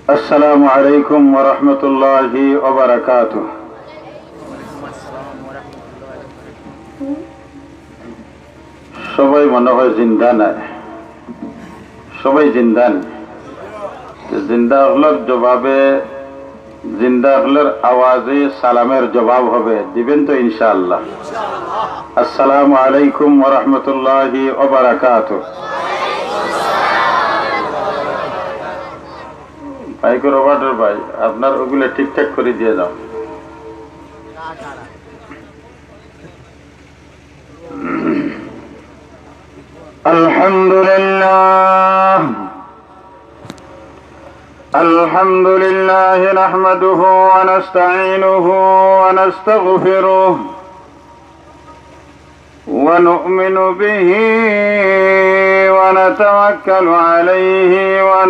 السلام عليكم ورحمة الله وبركاته. সবাই মনে হয় জিন্দা নাই, সবাই জিন্দা নেই। জিন্দা হলের জবাবে, জিন্দা হলের আওয়াজে সালামের জবাব হবে, দিবেন তো ইনশাআল্লাহ? আসসালামু আলাইকুম ওয়া রাহমাতুল্লাহি ওয়া বারাকাতুহু। ভাই কো রবার্টের ভাই, আপনার ওগুলো ঠিকঠাক করে দিয়ে দাও। আলহামদুলিল্লাহ আলহামদুলিল্লাহ নাহমাদুহু ওয়া নাস্তাঈনুহু ওয়া নাস্তাগফিরুহু ওয়া নু'মিনু বিহি ওয়া নাতাওয়াক্কালু আলাইহি ওয়া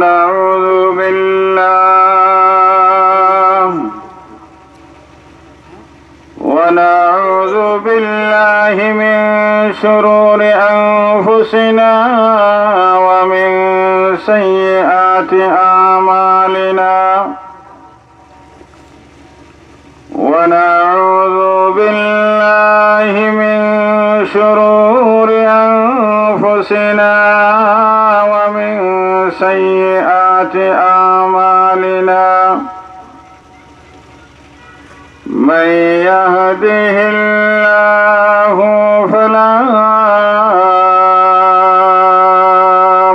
নাউযু বিল্লাহি মিন শুরুরি আনফুসিনা ওয়া মিন সাইয়্যাতি আমালিনা ওয়া নাউযু বিল্লাহি মিন শুরুরি আনফুসিনা ওয়া মিন সাইয়্যাতি আমালিনা من يهده الله فلا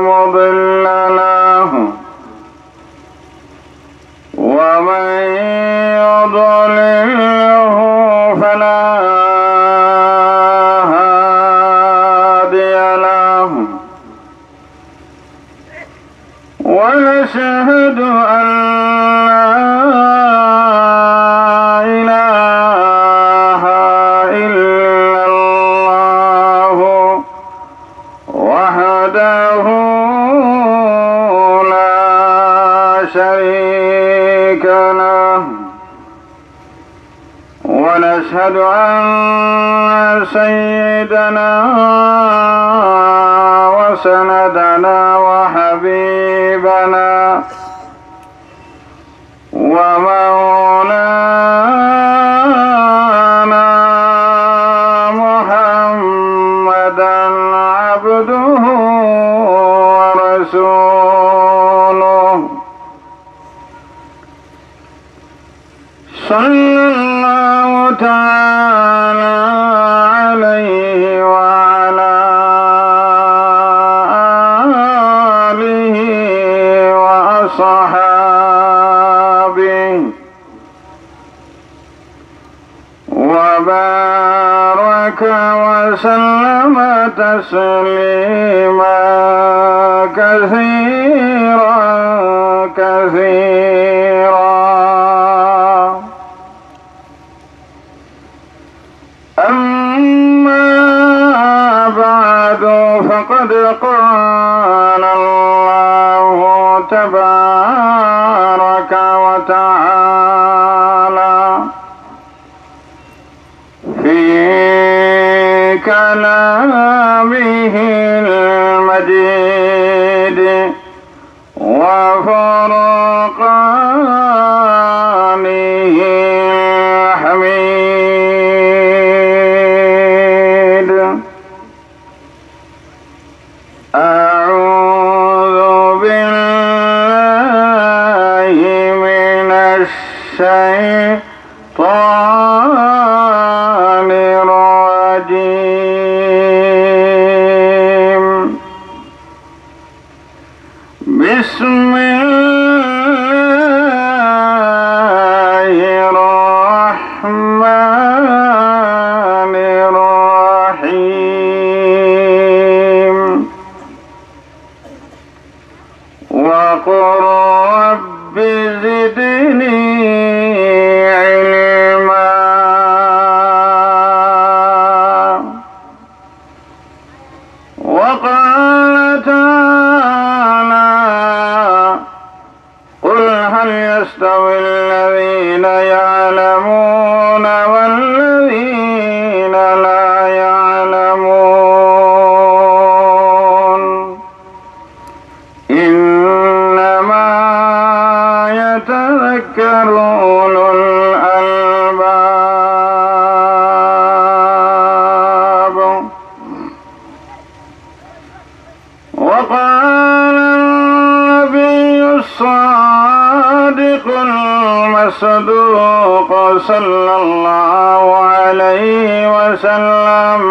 مضل له ومن يضلله فلا هادي له ونشهد أن شريك له ونشهد أن سيدنا وسندنا وحبيبنا ومولانا محمدا عبده ورسوله صلى الله تعالى عليه وعلى آله وأصحابه وبارك وسلم تسليما كثيرا كثيرا. أما بعد فقد قال الله تبارك وتعالى في كلامه المجيد وفرقانه الحميد. أعوذ بالله من الشيطان الرجيم. بسم الله الرحمن الرحيم. وقل رب زدني علما. وقال تعالى قل هل يستوي الذين يعلمون والذين لا يعلمون إنما يتذكر أولو الألباب. وقال النبي الصادق المصدوق صلى الله عليه وسلم: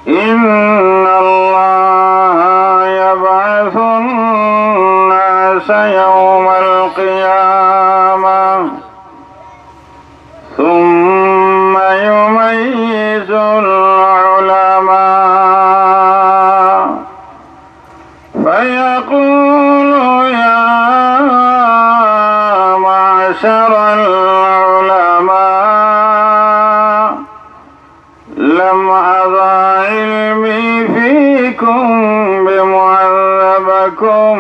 إن الله يبعث الناس يوم القيامة ثم يميز العلماء فيقول: يا معشر العلماء، لم أضع علمي فيكم بمعذبكم،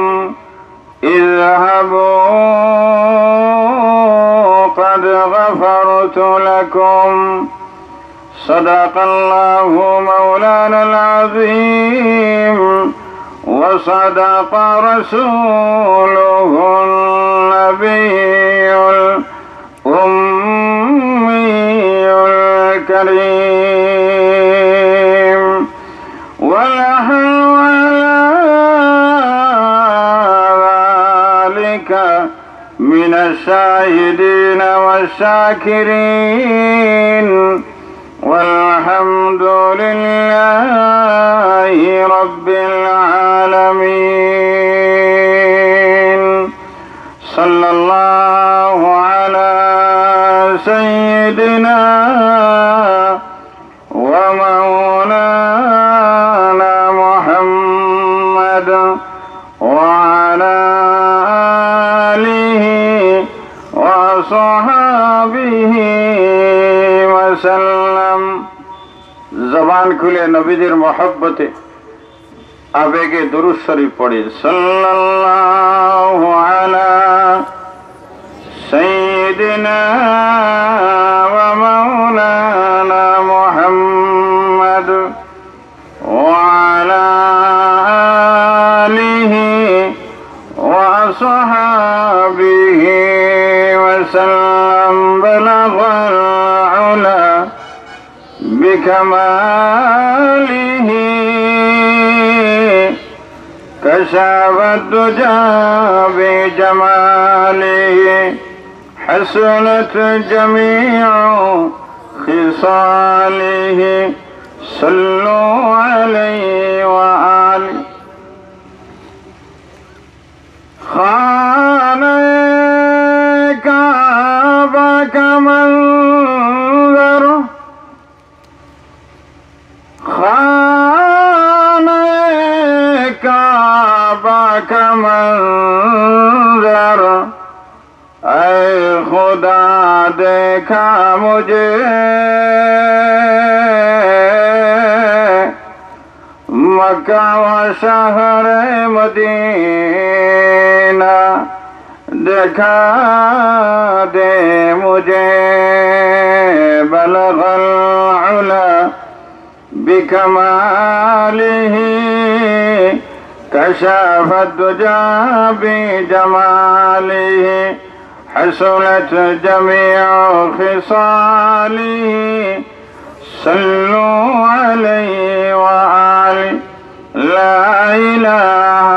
اذهبوا قد غفرت لكم. صدق الله مولانا العظيم وصدق رسوله النبي الأمي الكريم. ونحن على ذلك من الشاهدين والشاكرين، والحمد لله رب العالمين. صلى الله على سيدنا ومولانا محمد وعلى آله وصحابه وسلم। জবান খুলে নবীদের মহব্বতে আবেগে দুরূদ শরীফ পড়ি। সাল্লাল্লাহু আলা সাইয়্যিদিনা ওয়া মাওলানা মুহাম্মদ ওয়া আলা আলিহি ওয়া আসহাবিহি ওয়া সাল্লাম। বালাগাল উলা بكماله كشف الدجى بجماله حسنت جميع خصاله صلوا عليه وآله. خانك كمنظر خانك منظر اے خدا دیکھا مجھے مکہ و شہر مدینہ دیکھا دے مجھے بلغ العلا بكماله كشف الدجى بجماله حصلت جميع خصاله صلوا عليه وآله. لا إله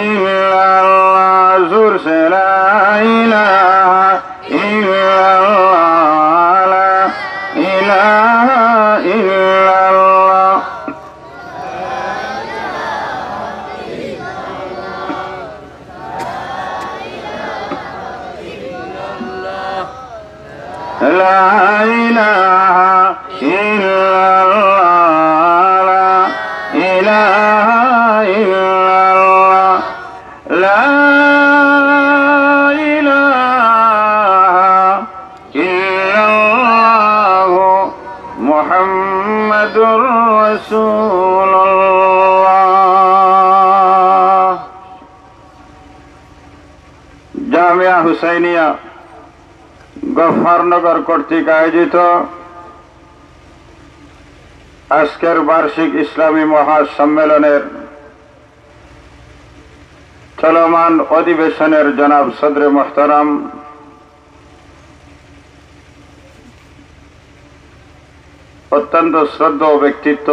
إلا الله زور سے لا إله إلا الله لا إله إلا الله. لا إله إلا الله لا إله إلا الله لا إله إلا الله محمد رسول الله. জামিয়া হুসাইনিয়া গফরনগর কর্তৃক আয়োজিত আজকের বার্ষিক ইসলামী মহাসম্মেলনের চলমান অধিবেশনের জনাব সদরে মোহতারাম, অত্যন্ত শ্রদ্ধেয় ব্যক্তিত্ব,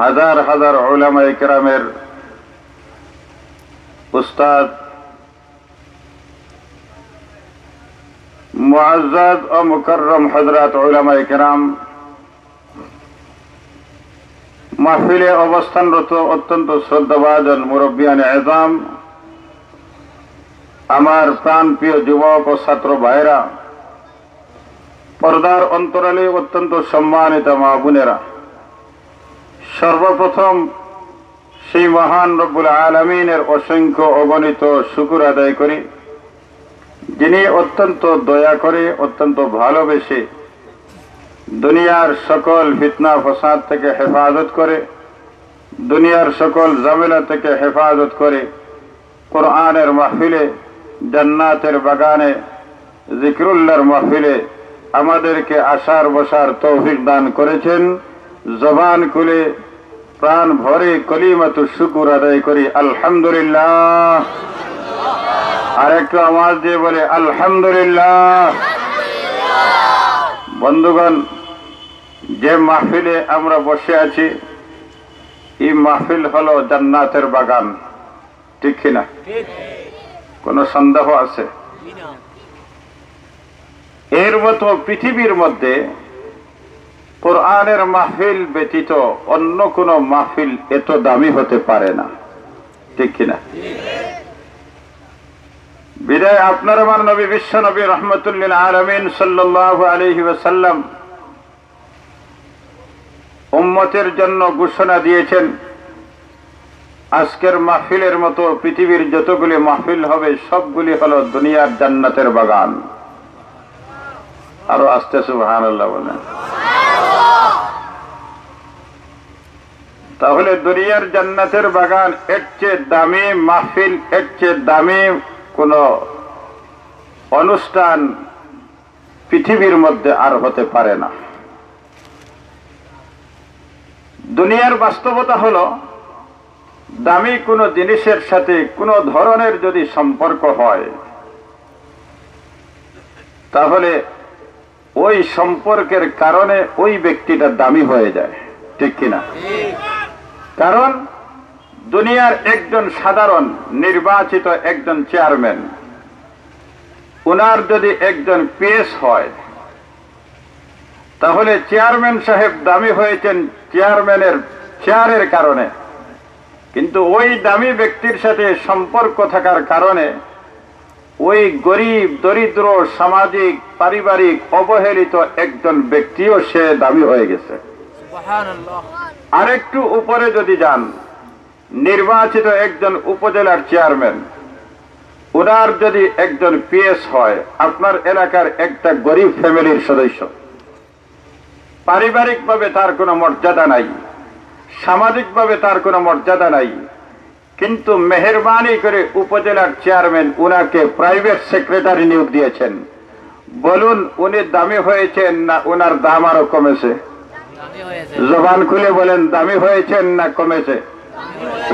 হাজার হাজার উলামায়ে কেরামের উস্তাদ, মুআজ্জাজ ও মুকাররম হযরত উলামায়ে কেরাম, মাহফিলে অবস্থানরত অত্যন্ত শ্রদ্ধাভাজন মুরব্বিয়ানে এজাম, আমার প্রাণপ্রিয় যুবক ও ছাত্র ভাইরা, পর্দার অন্তরালে অত্যন্ত সম্মানিত মা বোনেরা, সর্বপ্রথম সেই মহান রব্বুল আলামিনের অসংখ্য অগণিত শুকর আদায় করি, যিনি অত্যন্ত দয়া করে, অত্যন্ত ভালোবেসে দুনিয়ার সকল ফিতনা ফসাদ থেকে হেফাজত করে, দুনিয়ার সকল ঝামেলা থেকে হেফাজত করে, কোরআনের মাহফিলে, জান্নাতের বাগানে, জিকরুল্লাহর মাহফিলে আমাদেরকে আসার বসার তৌফিক দান করেছেন। জবান খুলে প্রাণ ভরে কলিমাতু শুকুর আদায় করি আলহামদুলিল্লাহ। আর একটু আওয়াজ দিয়ে বলে আলহামদুলিল্লাহ। বন্ধুগণ, যে মাহফিলে আমরা বসে আছি, এই মাহফিল হলো জান্নাতের বাগান, ঠিক কিনা? কোনো সন্দেহ আছে? এর মতো পৃথিবীর মধ্যে কোরআনের মাহফিল ব্যতীত অন্য কোন মাহফিল এত দামি হতে পারে না, ঠিক কিনা? বিদায় আপনার আমার নবী, বিশ্ব নবী রহমতুল লিল আলামিন সাল্লাল্লাহু আলাইহি ওয়াসাল্লাম উম্মতের জন্য ঘোষণা দিয়েছেন, আজকের মাহফিলের মতো পৃথিবীর যতগুলি মাহফিল হবে সবগুলি হলো দুনিয়ার জান্নাতের বাগান। আরো আস্তে সুবহানাল্লাহ বলেন। তাহলে দুনিয়ার জান্নাতের বাগান এর চেয়ে দামি মাহফিল, এর চেয়ে দামি কোন অনুষ্ঠান পৃথিবীর মধ্যে আর হতে পারে না। দুনিয়ার বাস্তবতা হলো, দামি কোনো জিনিসের সাথে কোনো ধরনের যদি সম্পর্ক হয়, তাহলে ওই সম্পর্কের কারণে ওই ব্যক্তিটা দামি হয়ে যায়, ঠিক কিনা? কারণ দুনিয়ার একজন সাধারণ নির্বাচিত একজন চেয়ারম্যান, ওনার যদি একজন পিএস হয়, তাহলে চেয়ারম্যান সাহেব দামি হয়েছেন চেয়ারম্যানের চেয়ারের কারণে, কিন্তু ওই দামি ব্যক্তির সাথে সম্পর্ক থাকার কারণে ওই গরিব দরিদ্র সামাজিক পারিবারিক অবহেলিত একজন ব্যক্তিও সে দামি হয়ে গেছে। আরেকটু উপরে যদি যান, নির্বাচিত একজন উপজেলার চেয়ারম্যান, ওনার যদি একজন পিএস হয়, আপনার এলাকার একটা গরিব ফ্যামিলির সদস্য, পারিবারিকভাবে তার কোনো মর্যাদা নাই, সামাজিকভাবে তার কোনো মর্যাদা নাই, কিন্তু মেহেরবানি করে উপজেলার চেয়ারম্যান উনাকে প্রাইভেট সেক্রেটারি নিয়োগ দিয়েছেন। বলুন, উনি দামি হয়েছেন না ওনার দাম আরো কমেছে? জবান খুলে বলেন, দামি হয়েছেন না কমেছে?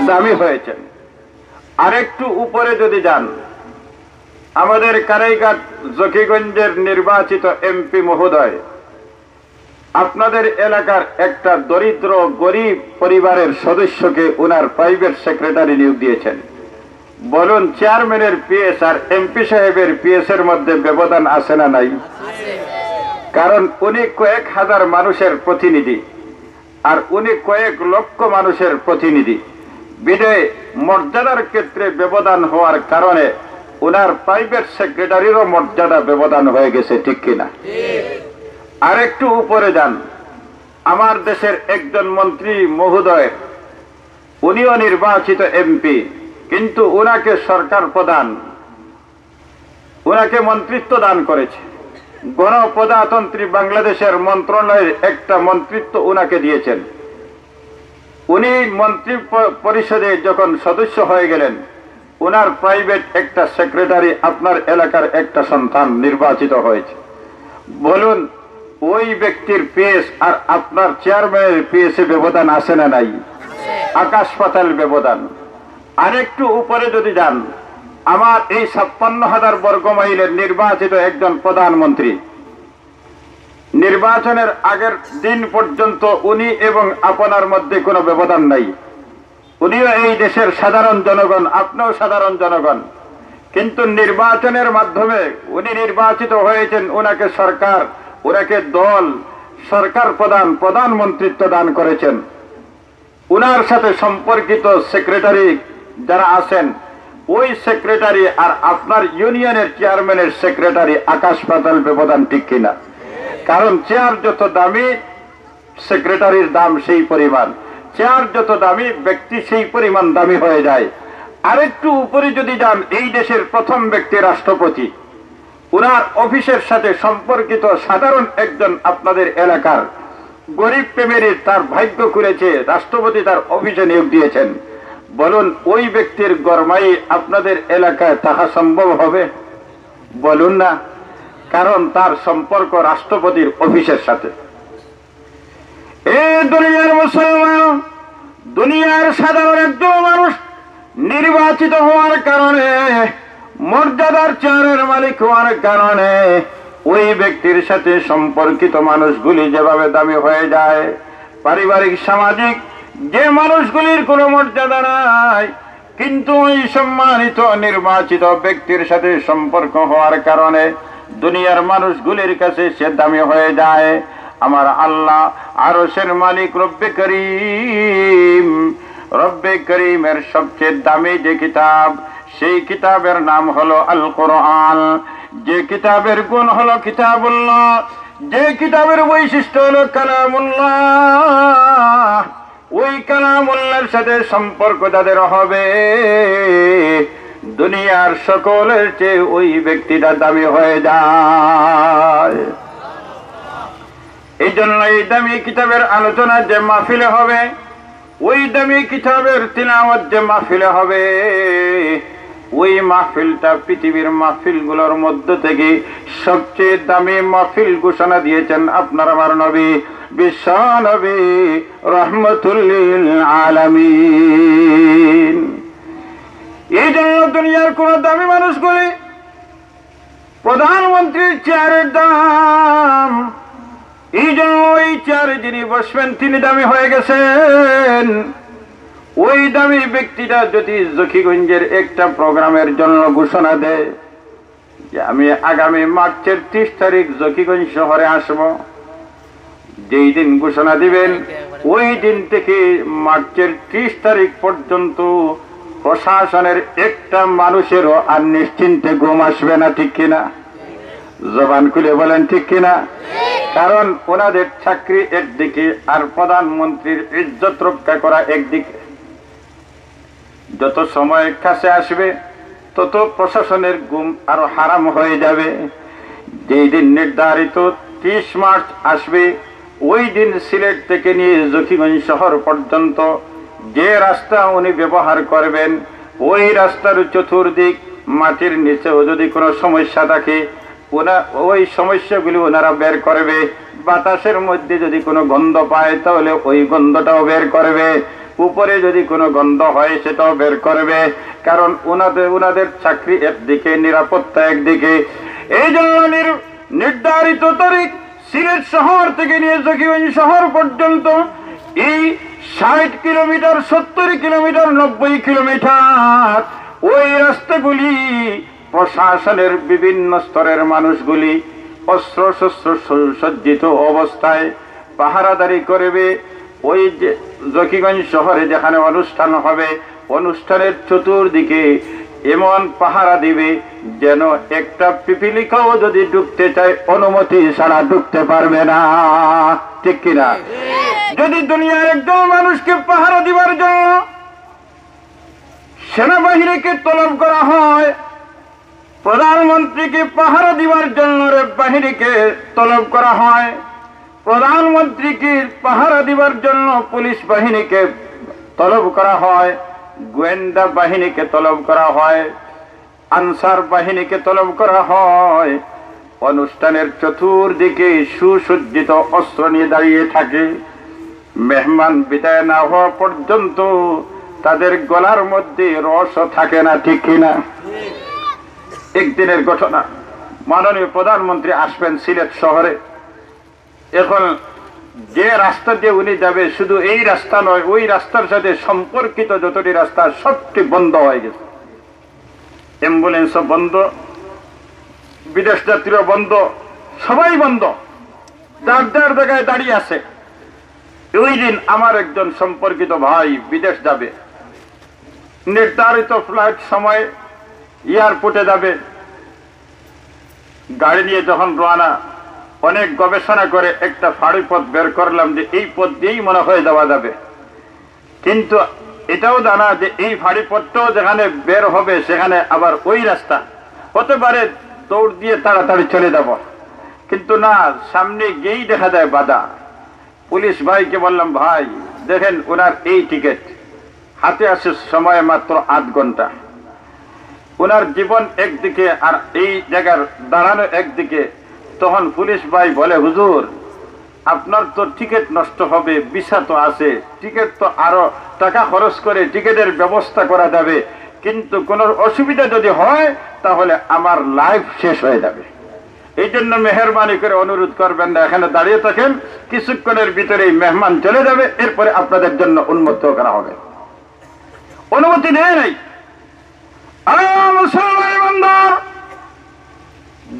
দামি হয়েছেন। আরেকটু উপরে যদি যান, আমাদের কারাইঘাট জকিগঞ্জের নির্বাচিত এমপি মহোদয় আপনাদের এলাকার একটা দরিদ্র গরিব পরিবারের সদস্যকে উনার প্রাইভেট সেক্রেটারি নিয়োগ দিয়েছেন। বলুন, চেয়ারম্যানের পিএস আর এমপি সাহেবের পিএস এর মধ্যে ব্যবধান আছে না নাই? কারণ উনি কয়েক হাজার মানুষের প্রতিনিধি আর উনি কয়েক লক্ষ মানুষের প্রতিনিধি, বিদায় মর্যাদার ক্ষেত্রে ব্যবধান হওয়ার কারণে উনার প্রাইভেট সেক্রেটারিরও মর্যাদা ব্যবধান হয়ে গেছে, ঠিক কিনা? আরেকটু উপরে যান, আমার দেশের একজন মন্ত্রী মহোদয়, উনিও নির্বাচিত এমপি, কিন্তু উনাকে সরকার প্রধান, উনাকে মন্ত্রিত্ব দান করেছে। গণপ্রজাতন্ত্রী বাংলাদেশের মন্ত্রণালয়ের একটা মন্ত্রিত্ব উনাকে দিয়েছেন। উনি মন্ত্রী পরিষদে যখন সদস্য হয়ে গেলেন, উনার প্রাইভেট একটা সেক্রেটারি আপনার এলাকার একটা সন্তান নির্বাচিত হয়েছে। বলুন, ওই ব্যক্তির পিএস আর আপনার চেয়ারম্যানের পিএস এ ব্যবধান আছে না নাই? আকাশ পাতাল ব্যবধান। আরেকটু উপরে যদি যান, আমার এই ৫৬,০০০ বর্গ মাইলের নির্বাচিত একজন প্রধানমন্ত্রী, নির্বাচনের আগের দিন পর্যন্ত উনি এবং আপনার মধ্যে কোনো ব্যবধান নাই। উনিও এই দেশের সাধারণ জনগণ, আপনিও সাধারণ জনগণ, কিন্তু নির্বাচনের মাধ্যমে উনি নির্বাচিত হয়েছেন। ওনাকে সরকার, ওনাকে দল, সরকার প্রধানমন্ত্রিত্ব দান করেছেন। উনার সাথে সম্পর্কিত সেক্রেটারি যারা আছেন, ওই সেক্রেটারি আর আপনার ইউনিয়নের চেয়ারম্যানের সেক্রেটারি আকাশ পাতাল ব্যবধান, ঠিক কিনা? কারণ চেয়ার যত দামি, সেক্রেটারির দাম সেই পরিমাণ। চেয়ার যত দামি, ব্যক্তি সেই পরিমাণ দামি হয়ে যায়। আরেকটু উপরে যদি যান, এই দেশের প্রথম ব্যক্তি রাষ্ট্রপতি, উনার অফিসের সাথে সম্পর্কিত সাধারণ একজন আপনাদের এলাকার গরিব ফ্যামিলির তার ভাগ্য করেছে, রাষ্ট্রপতি তার অফিসে নিয়োগ দিয়েছেন। বলুন, ওই ব্যক্তির গরমাই আপনাদের এলাকায় থাকা সম্ভব হবে? বলুন না। কারণ তার সম্পর্ক রাষ্ট্রপতির অফিসের সাথে। এই দুনিয়ার মুসলমান, দুনিয়ার সাধারণ একজন মানুষ নির্বাচিত হওয়ার কারণে, মর্যাদার চেয়ারের মালিক হওয়ার কারণে ওই ব্যক্তির সাথে সম্পর্কিত মানুষগুলি যেভাবে দামি হয়ে যায়, পারিবারিক সামাজিক যে মানুষগুলির কোনো মর্যাদা নাই, কিন্তু ওই সম্মানিত নির্বাচিত ব্যক্তির সাথে সম্পর্ক হওয়ার কারণে দুনিয়ার মানুষগুলির কাছে সে দামি হয়ে যায়। আমার আল্লাহ আরশের মালিক রব্বে করিম, রব্বে করিমের সবচেয়ে দামি যে কিতাব, সেই কিতাবের নাম হলো আল কোরআন। যে কিতাবের গুণ হলো কিতাবুল্লাহ, যে কিতাবের বৈশিষ্ট্য হলো কালামুল্লাহ, ওই কালামুল্লাহর সাথে সম্পর্ক যাদের হবে, দুনিয়ার সকলের চেয়ে ওই ব্যক্তিটা দামি হয়ে যায়। এই জন্য এই দামি কিতাবের আলোচনা যে মাহফিলে হবে, ওই দামি কিতাবের তিলাওয়াত যে মাহফিলে হবে, ওই মাহফিলটা পৃথিবীর মাহফিলগুলোর মধ্য থেকে সবচেয়ে দামি মাহফিল ঘোষণা দিয়েছেন আপনার আমার নবী, বিশ্ব নবী রাহমাতুল লিল আলামিন। এই জন্য দুনিয়ার কোন দামি মানুষগুলি প্রধানমন্ত্রীর চেয়ারের দাম, এই জন্য ওই চেয়ারে যিনি বসবেন তিনি দামি হয়ে গেছেন। ওই দামি ব্যক্তিটা যদি জকিগঞ্জের একটা প্রোগ্রামের জন্য ঘোষণা দেয় যে আমি আগামী মার্চের 30 তারিখ জকিগঞ্জ শহরে আসব, যেই দিন ঘোষণা দিবেন ওই দিন থেকে মার্চের 30 তারিখ পর্যন্ত প্রশাসনের একটা মানুষেরও আর নিশ্চিন্তে ঘুম আসবে না, ঠিক কিনা? জবান খুলে বলেন ঠিক কিনা? কারণ ওনাদের চাকরি একদিকে আর প্রধানমন্ত্রীর ইজ্জত রক্ষা করা একদিকে। যত সময় কাছে আসবে তত প্রশাসনের ঘুম আরো হারাম হয়ে যাবে। যেই দিন নির্ধারিত 30 মার্চ আসবে, ওই দিন সিলেট থেকে নিয়ে জকিগঞ্জ শহর পর্যন্ত যে রাস্তা উনি ব্যবহার করবেন, ওই রাস্তার চতুর্দিক মাটির নিচেও যদি কোনো সমস্যা থাকে, ওই সমস্যাগুলি ওনারা বের করবে। বাতাসের মধ্যে যদি কোনো গন্ধ পায় তাহলে ওই গন্ধটাও বের করবে, উপরে যদি কোনো গন্ধ হয় সেটাও বের করবে। কারণ ওনাদের চাকরি একদিকে, নিরাপত্তা একদিকে। এই জন্য নির্ধারিত তারিখ সিলেট শহর থেকে নিয়ে জকিগঞ্জ শহর পর্যন্ত এই 60 কিলোমিটার, 70 কিলোমিটার, 90 কিলোমিটার ওই রাস্তাগুলি প্রশাসনের বিভিন্ন স্তরের মানুষগুলি অস্ত্র শস্ত্র সজ্জিত অবস্থায় পাহারাদারি করবে। ওই যে জকিগঞ্জ শহরে যেখানে অনুষ্ঠান হবে, অনুষ্ঠানের চতুর্দিকে এমন পাহারা দিবে যেন একটা পিপিলিকাও যদি ঢুকতে চায় অনুমতি ছাড়া ঢুকতে পারবে না, ঠিক কিনা? যদি দুনিয়ার একজন মানুষকে পাহারা দিবার জন্য সেনাবাহিনীকে তলব করা হয়, প্রধানমন্ত্রীকে পাহারা দিবার জন্য বাহিনীকে তলব করা হয়, প্রধানমন্ত্রীকে পাহারা দিবার জন্য পুলিশ বাহিনীকে তলব করা হয়, গোয়েন্দা বাহিনীকে তলব করা হয়, আনসার বাহিনীকে তলব করা হয়, অনুষ্ঠানের চতুর্দিকে সুসজ্জিত অস্ত্র নিয়ে দাঁড়িয়ে থাকে। মেহমান বিদায় না হওয়া পর্যন্ত তাদের গলার মধ্যে রসও থাকে না, ঠিক কিনা? একদিনের ঘটনা, মাননীয় প্রধানমন্ত্রী আসবেন সিলেট শহরে। এখন যে রাস্তা দিয়ে উনি যাবে, শুধু এই রাস্তা নয়, ওই রাস্তার সাথে সম্পর্কিত যতটি রাস্তা সবটি বন্ধ হয়ে গেছে। অ্যাম্বুলেন্সও বন্ধ, বিদেশ যাত্রীও বন্ধ, সবাই বন্ধ, যার যার জায়গায় দাঁড়িয়ে আছে। ওই দিন আমার একজন সম্পর্কিত ভাই বিদেশ যাবে, নির্ধারিত ফ্লাইট সময় এয়ারপোর্টে যাবে। গাড়ি নিয়ে যখন রওনা, অনেক গবেষণা করে একটা ফাঁড়ি পথ বের করলাম যে এই পথ দিয়েই মনে হয়ে যাওয়া যাবে। কিন্তু এটাও জানা যে এই ফাঁড়ি পথটাও যেখানে বের হবে সেখানে আবার ওই রাস্তা হতে পারে, দৌড় দিয়ে তাড়াতাড়ি চলে যাব। কিন্তু না, সামনে গিয়েই দেখা যায় বাধা। পুলিশ ভাইকে বললাম, ভাই দেখেন ওনার এই টিকিট, হাতে আসে সময় মাত্র 8 ঘন্টা, ওনার জীবন একদিকে আর এই জায়গার দাঁড়ানো একদিকে। তখন পুলিশ ভাই বলে, হুজুর আপনার তো টিকিট নষ্ট হবে, ভিসা তো আছে, টিকিট তো আরো টাকা খরচ করে টিকিটের ব্যবস্থা করা যাবে, কিন্তু কোনো অসুবিধা যদি হয় তাহলে আমার লাইফ শেষ হয়ে যাবে। এই জন্য মেহরবানি করে অনুরোধ করবেন না, এখানে দাঁড়িয়ে থাকেন, কিছুক্ষণের ভিতরেই মেহমান চলে যাবে, এরপরে আপনাদের জন্য উন্মুক্ত করা হবে। অনুমতি নেই নাই।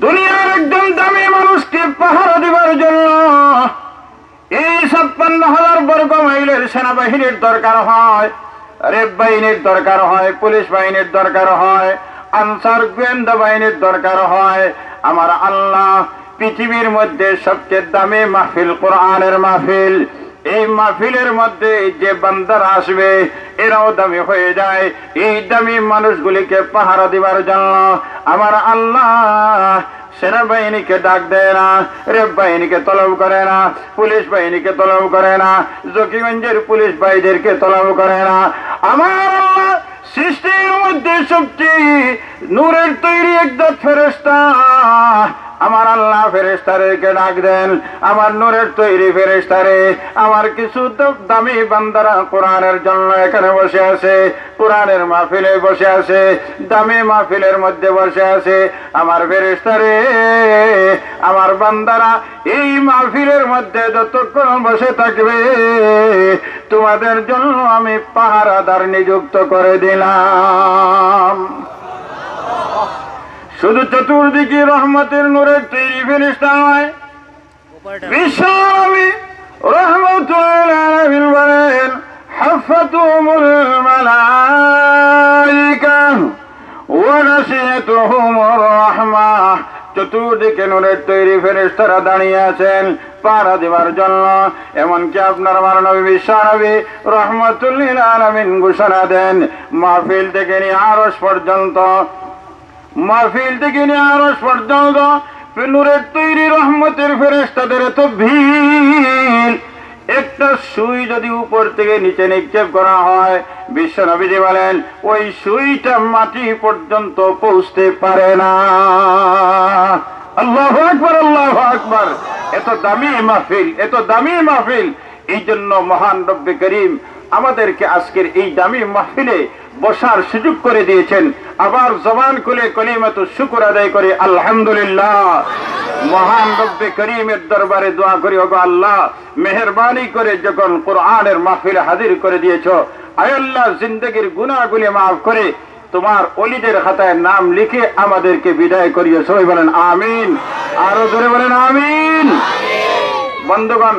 দুনিয়ার একজন দামি মানুষকে পাহারা দিবার জন্য এই 56,000 বর্গ মাইলের সেনাবাহিনীর দরকার হয়, রেব বাহিনীর দরকার হয়, পুলিশ বাহিনীর দরকার হয়, আনসার গোয়েন্দা বাহিনীর দরকার হয়। আমার আল্লাহ পৃথিবীর মধ্যে সবচেয়ে দামি মাহফিল কোরআনের মাহফিল। এই মাহফিলের মধ্যে যে বান্দারা আসবে এরাও দামি হয়ে যায়। এই দামি মানুষগুলিকে পাহারা দিবার জন্য আমার আল্লাহ সেনাবাহিনীকে ডাক দেয় না, রেব বাহিনীকে তলব করে না, পুলিশ বাহিনীকে তলব করে না, জকিগঞ্জের পুলিশ ভাইদেরকে তলব করে না। আমার আল্লাহ সৃষ্টির মধ্যে সবচেয়ে নূরের তৈরি একদম ফেরেশতা, আমার আল্লাহ ফেরেশতাদেরকে ডাক দেন, আমার নূরের তৈরি ফেরেশতারে, আমার কিছু দামি বান্দারা কোরআনের জন্য এখানে বসে আছে, কোরআনের মাহফিলে বসে আছে, দামি মাহফিলের মধ্যে বসে আছে। আমার ফেরেশতারে, আমার বান্দারা এই মাহফিলের মধ্যে যতক্ষণ বসে থাকবে তোমাদের জন্য আমি পাহারাদার নিযুক্ত করে দিলাম। শুধু চতুর্দিকে রহমতের নূরের তৈরি ফেরেশতা নয়, বিশ্বনবী রাহমাতুল আলামিন বলেন, হাফাতুহুমুল মালায়েকা ওয়া নাসিয়াতুহুমুর রাহমাহ। চতুর্দিকে নূরের তৈরি ফেরেশতারা দাঁড়িয়ে আছেন পাহারা দেওয়ার জন্য। এমনকি আপনার আমার নবী বিশ্বনবী রাহমাতুল লিল আলামিন ঘোষণা দেন, মাহফিল থেকে নিয়ে আরশ পর্যন্ত, মাহফিল থেকে নিয়ে আরশ পর্যন্ত নূরের তৈরি রহমতের ফেরেশতাদের এত ভিড়, একটা সুই যদি উপর থেকে নিচে নিক্ষেপ করা হয়, বিশ্ব নবীজি বলেন ওই সুইটা মাটি পর্যন্ত পৌঁছতে পারে না। আল্লাহু আকবার, আল্লাহু আকবার। এত দামি মাহফিল, এত দামি মাহফিল। এই জন্য মহান রব্বে করিম আমাদেরকে আজকের এই দামি মাহফিলে বসার সুযোগ করে দিয়েছেন। আবার জবান খুলে কলিমাতুশ শুকর আদায় করে আলহামদুলিল্লাহ। মহান রব্বে করিমের দরবারে দোয়া করি, ওগো আল্লাহ মেহেরবানি করে যখন কোরআনের মাহফিলে হাজির করে দিয়েছো, আয় আল্লাহ জিন্দেগির গুনাহগুলি মাফ করে তোমার ওলিদের খাতায় নাম লিখে আমাদেরকে বিদায় করিও। সবাই বলেন আমিন, আরো জোরে বলেন আমিন। বন্ধুগণ,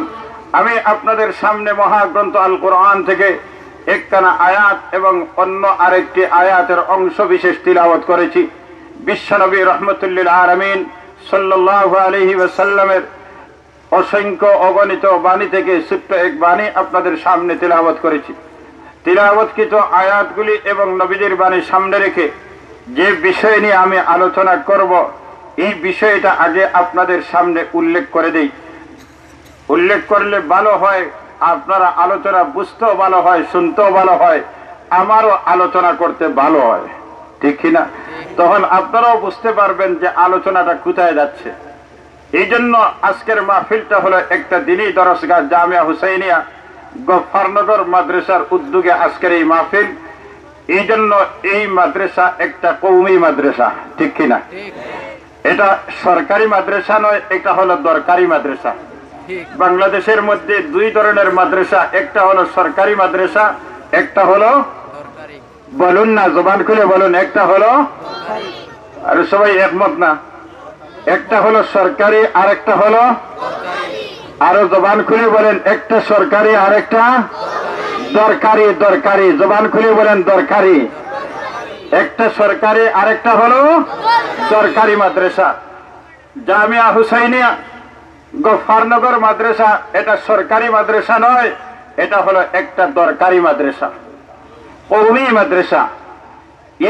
আমি আপনাদের সামনে মহাগ্রন্থ আল কোরআন থেকে একখানা আয়াত এবং অন্য আরেকটি আয়াতের অংশ বিশেষ তিলাওয়াত করেছি। বিশ্বনবী রাহমাতুল্লিল আলামিন সাল্লাল্লাহু আলাইহি ওয়াসাল্লামের অসংখ্য অগণিত বাণী থেকে ছোট্ট এক বাণী আপনাদের সামনে তিলাওয়াত করেছি। তিলাওয়াতকৃত আয়াতগুলি এবং নবীজির বাণী সামনে রেখে যে বিষয় নিয়ে আমি আলোচনা করব, এই বিষয়টা আগে আপনাদের সামনে উল্লেখ করে দেই। উল্লেখ করলে ভালো হয়, আপনারা আলোচনা বুঝতেও ভালো হয়, শুনতেও ভালো হয়, আমারও আলোচনা করতে ভালো হয়, ঠিক কিনা? তখন আপনারাও বুঝতে পারবেন যে আলোচনাটা কোথায় যাচ্ছে। এই জন্য আজকের মাহফিলটা হলো একটা দিনী দরসগাহ জামিয়া হুসাইনিয়া গফফারনগর মাদ্রাসার উদ্যোগে আজকের এই মাহফিল। এই জন্য এই মাদ্রাসা একটা কওমি মাদ্রাসা, ঠিক কিনা? এটা সরকারি মাদ্রাসা নয়, এটা হলো দরকারি মাদ্রাসা। বাংলাদেশের মধ্যে দুই ধরনের মাদ্রাসা, একটা হলো সরকারি মাদ্রাসা, একটা হলো বলুন না, জবান খুলে বলুন, একটা হলো, আর সবাই একমত না, একটা হলো সরকারি আর একটা হলো, আরো জবান খুলে বলেন, একটা সরকারি আর একটা দরকারি। দরকারি, জবান খুলে বলেন দরকারি। একটা সরকারি আর একটা হলো দরকারি মাদ্রাসা। জামিয়া হুসাইনিয়া গফফারনগর মাদ্রাসা এটা সরকারি মাদ্রাসা নয়, এটা হলো একটা দরকারি মাদ্রাসা, কওমি মাদ্রাসা।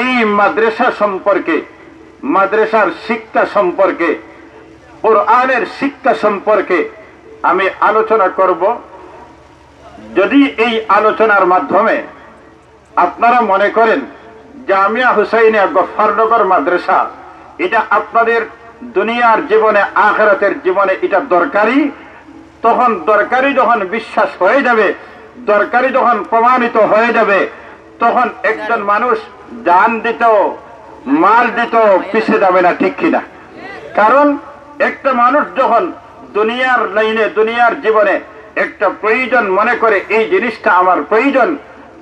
এই মাদ্রাসা সম্পর্কে, মাদ্রাসার শিক্ষা সম্পর্কে, কোরআনের শিক্ষা সম্পর্কে আমি আলোচনা করব। যদি এই আলোচনার মাধ্যমে আপনারা মনে করেন জামিয়া হুসাইনিয়া গফফারনগর মাদ্রাসা এটা আপনাদের দুনিয়ার জীবনে, আখিরাতের জীবনে এটা দরকারি, তখন দরকারি যখন বিশ্বাস হয়ে যাবে, দরকারি যখন প্রমাণিত হয়ে যাবে, তখন একজন মানুষ জান দিত, মাল দিত পিছে যাবে না, ঠিক কিনা? কারণ একটা মানুষ যখন দুনিয়ার লাইনে, দুনিয়ার জীবনে একটা প্রয়োজন মনে করে এই জিনিসটা আমার প্রয়োজন,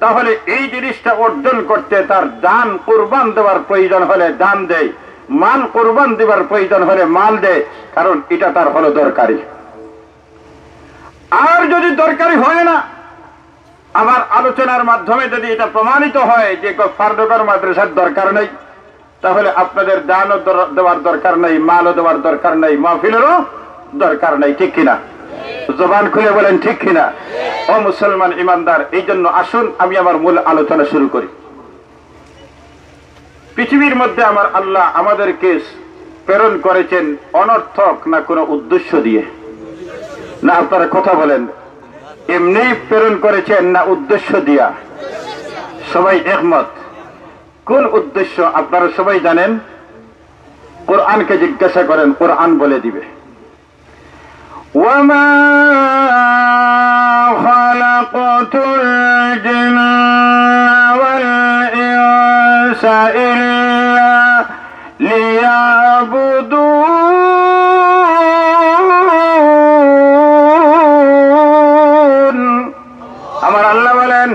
তাহলে এই জিনিসটা অর্জন করতে তার জান কুরবান দেওয়ার প্রয়োজন হলে জান দেয়, মাল কুরবান দেওয়ার প্রয়োজন হলে মাল দেয়, কারণ এটা তার হলো দরকারি। আর যদি দরকারি হয় না, আমার আলোচনার মাধ্যমে যদি এটা প্রমাণিত হয় যে গফফারনগর মাদ্রাসার দরকার নেই, তাহলে আপনাদের জানও দেওয়ার দরকার নেই, মালও দেওয়ার দরকার নেই, মাহফিলেরও দরকার নেই, ঠিক কিনা? জবান খুলে বলেন ঠিক কিনা? ও মুসলমান ইমানদার, এই জন্য আসুন আমি আমার মূল আলোচনা শুরু করি। পৃথিবীর মধ্যে আমার আল্লাহ আমাদেরকে প্রেরণ করেছেন অনর্থক না কোনো উদ্দেশ্য দিয়ে? না, আপনারা কথা বলেন, এমনি প্রেরণ করেছেন না উদ্দেশ্য দিয়া? সবাই একমত। কোন উদ্দেশ্য আপনারা সবাই জানেন? কোরআনকে জিজ্ঞাসা করেন, কোরআন বলে দিবে। وما خلقت الجن والإنس إلا ليعبدون। আমার আল্লাহ বলেন,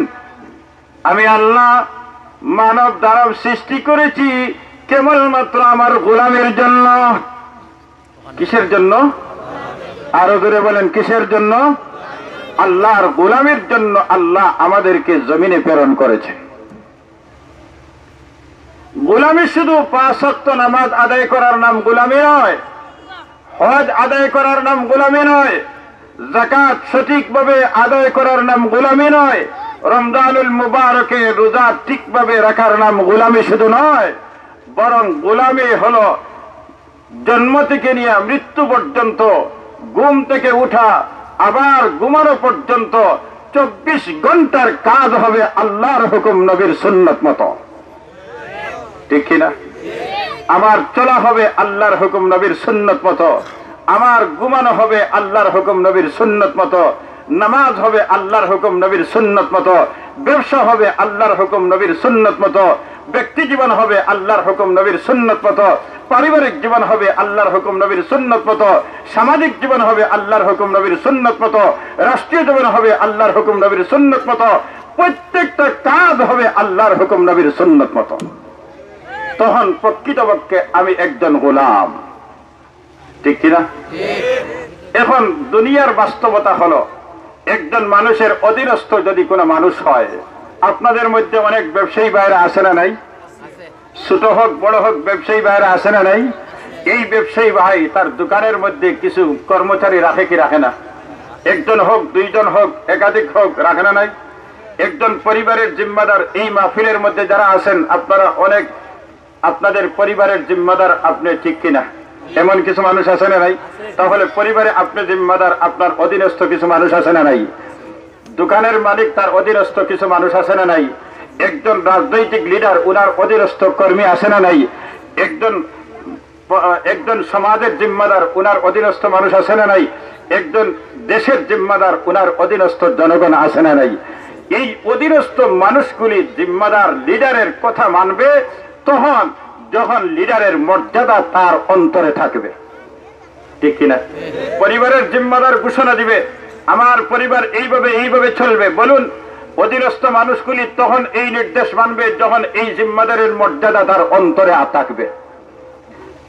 আমি আল্লাহ মানব দানব সৃষ্টি করেছি কেবলমাত্র আমার গোলামের জন্য। কিসের জন্য? আরো জোরে বলেন, কিসের জন্য? আল্লাহর গোলামের জন্য আল্লাহ আমাদেরকে জমিনে প্রেরণ করেছেন। গোলামি শুধু 5 ওয়াক্ত নামাজ আদায় করার নাম গোলামি নয়, হজ আদায় করার নাম গোলামি নয়, যাকাত সঠিকভাবে আদায় করার নাম গোলামি নয়, রমজানুল মুবারকে রোজা ঠিকভাবে রাখার নাম গোলামি শুধু নয়, বরং গোলামি হলো জন্ম থেকে নিয়ে মৃত্যু পর্যন্ত, ঘুম থেকে উঠা আবার ঘুমানো পর্যন্ত 24 ঘন্টার কাজ হবে আল্লাহর হুকুম নবীর সুন্নত মতো, ঠিক কিনা? আমার চলা হবে আল্লাহর হুকুম নবীর সুন্নত মতো, আমার ঘুমানো হবে আল্লাহর হুকুম নবীর সুন্নত মতো, নামাজ হবে আল্লাহর হুকুম নবীর সুন্নত মতো, ব্যবসা হবে আল্লাহর হুকুম নবীর সুন্নত মতো, ব্যক্তি জীবন হবে আল্লাহর হুকুম নবীর সুন্নত মতো, পারিবারিক জীবন হবে আল্লাহর হুকুম নবীর সুন্নত মতো, সামাজিক জীবন হবে আল্লাহর হুকুম নবীর সুন্নত মতো, রাষ্ট্রীয় জীবন হবে আল্লাহর হুকুম নবীর সুন্নত মতো, প্রত্যেকটা কাজ হবে আল্লাহর হুকুম নবীর সুন্নত মতো। তখন প্রকৃতপক্ষে আমি একজন গোলাম, ঠিক কিনা? এখন দুনিয়ার বাস্তবতা হলো, একজন মানুষের অধীনস্থ যদি কোনো মানুষ হয়, আপনাদের মধ্যে অনেক ব্যবসায়ী বাইরে আসে না নাই? ছোট হোক বড় হোক ব্যবসায়ী বাইরে আসে না নাই? এই ব্যবসায়ী ভাই তার দোকানের মধ্যে কিছু কর্মচারী রাখে কি রাখে না? একজন হোক, দুইজন হোক, একাধিক হোক, রাখে না নাই? একজন পরিবারের জিম্মাদার, এই মাহফিলের মধ্যে যারা আছেন আপনারা অনেক আপনাদের পরিবারের জিম্মাদার, আপনি ঠিক কিনা? এমন কিছু মানুষ আছে না নাই? তাহলে পরিবারে আপনি জিম্মাদার, আপনার অধীনস্থ কিছু মানুষ আছে না নাই? দোকানের মালিক, তার অধীনস্থ কিছু মানুষ আছে না নাই? একজন রাজনৈতিক লিডার, উনার অধীনস্থ কর্মী আছে না নাই? একজন সমাজের জিম্মাদার, উনার অধীনস্থ মানুষ আছে না নাই? একজন দেশের জিম্মাদার, ওনার অধীনস্থ জনগণ আছে না নাই? এই অধীনস্থ মানুষগুলি জিম্মাদার লিডারের কথা মানবে তখন যখন লিডারের মর্যাদা তার অন্তরে থাকবে, ঠিক কিনা? পরিবারের জিম্মাদার ঘোষণা দিবে আমার পরিবার এইভাবে এইভাবে চলবে, বলুন অধীনস্থ মানুষগুলি তখন এই নির্দেশ মানবে যখন এই জিম্মাদারের মর্যাদা তার অন্তরে থাকবে।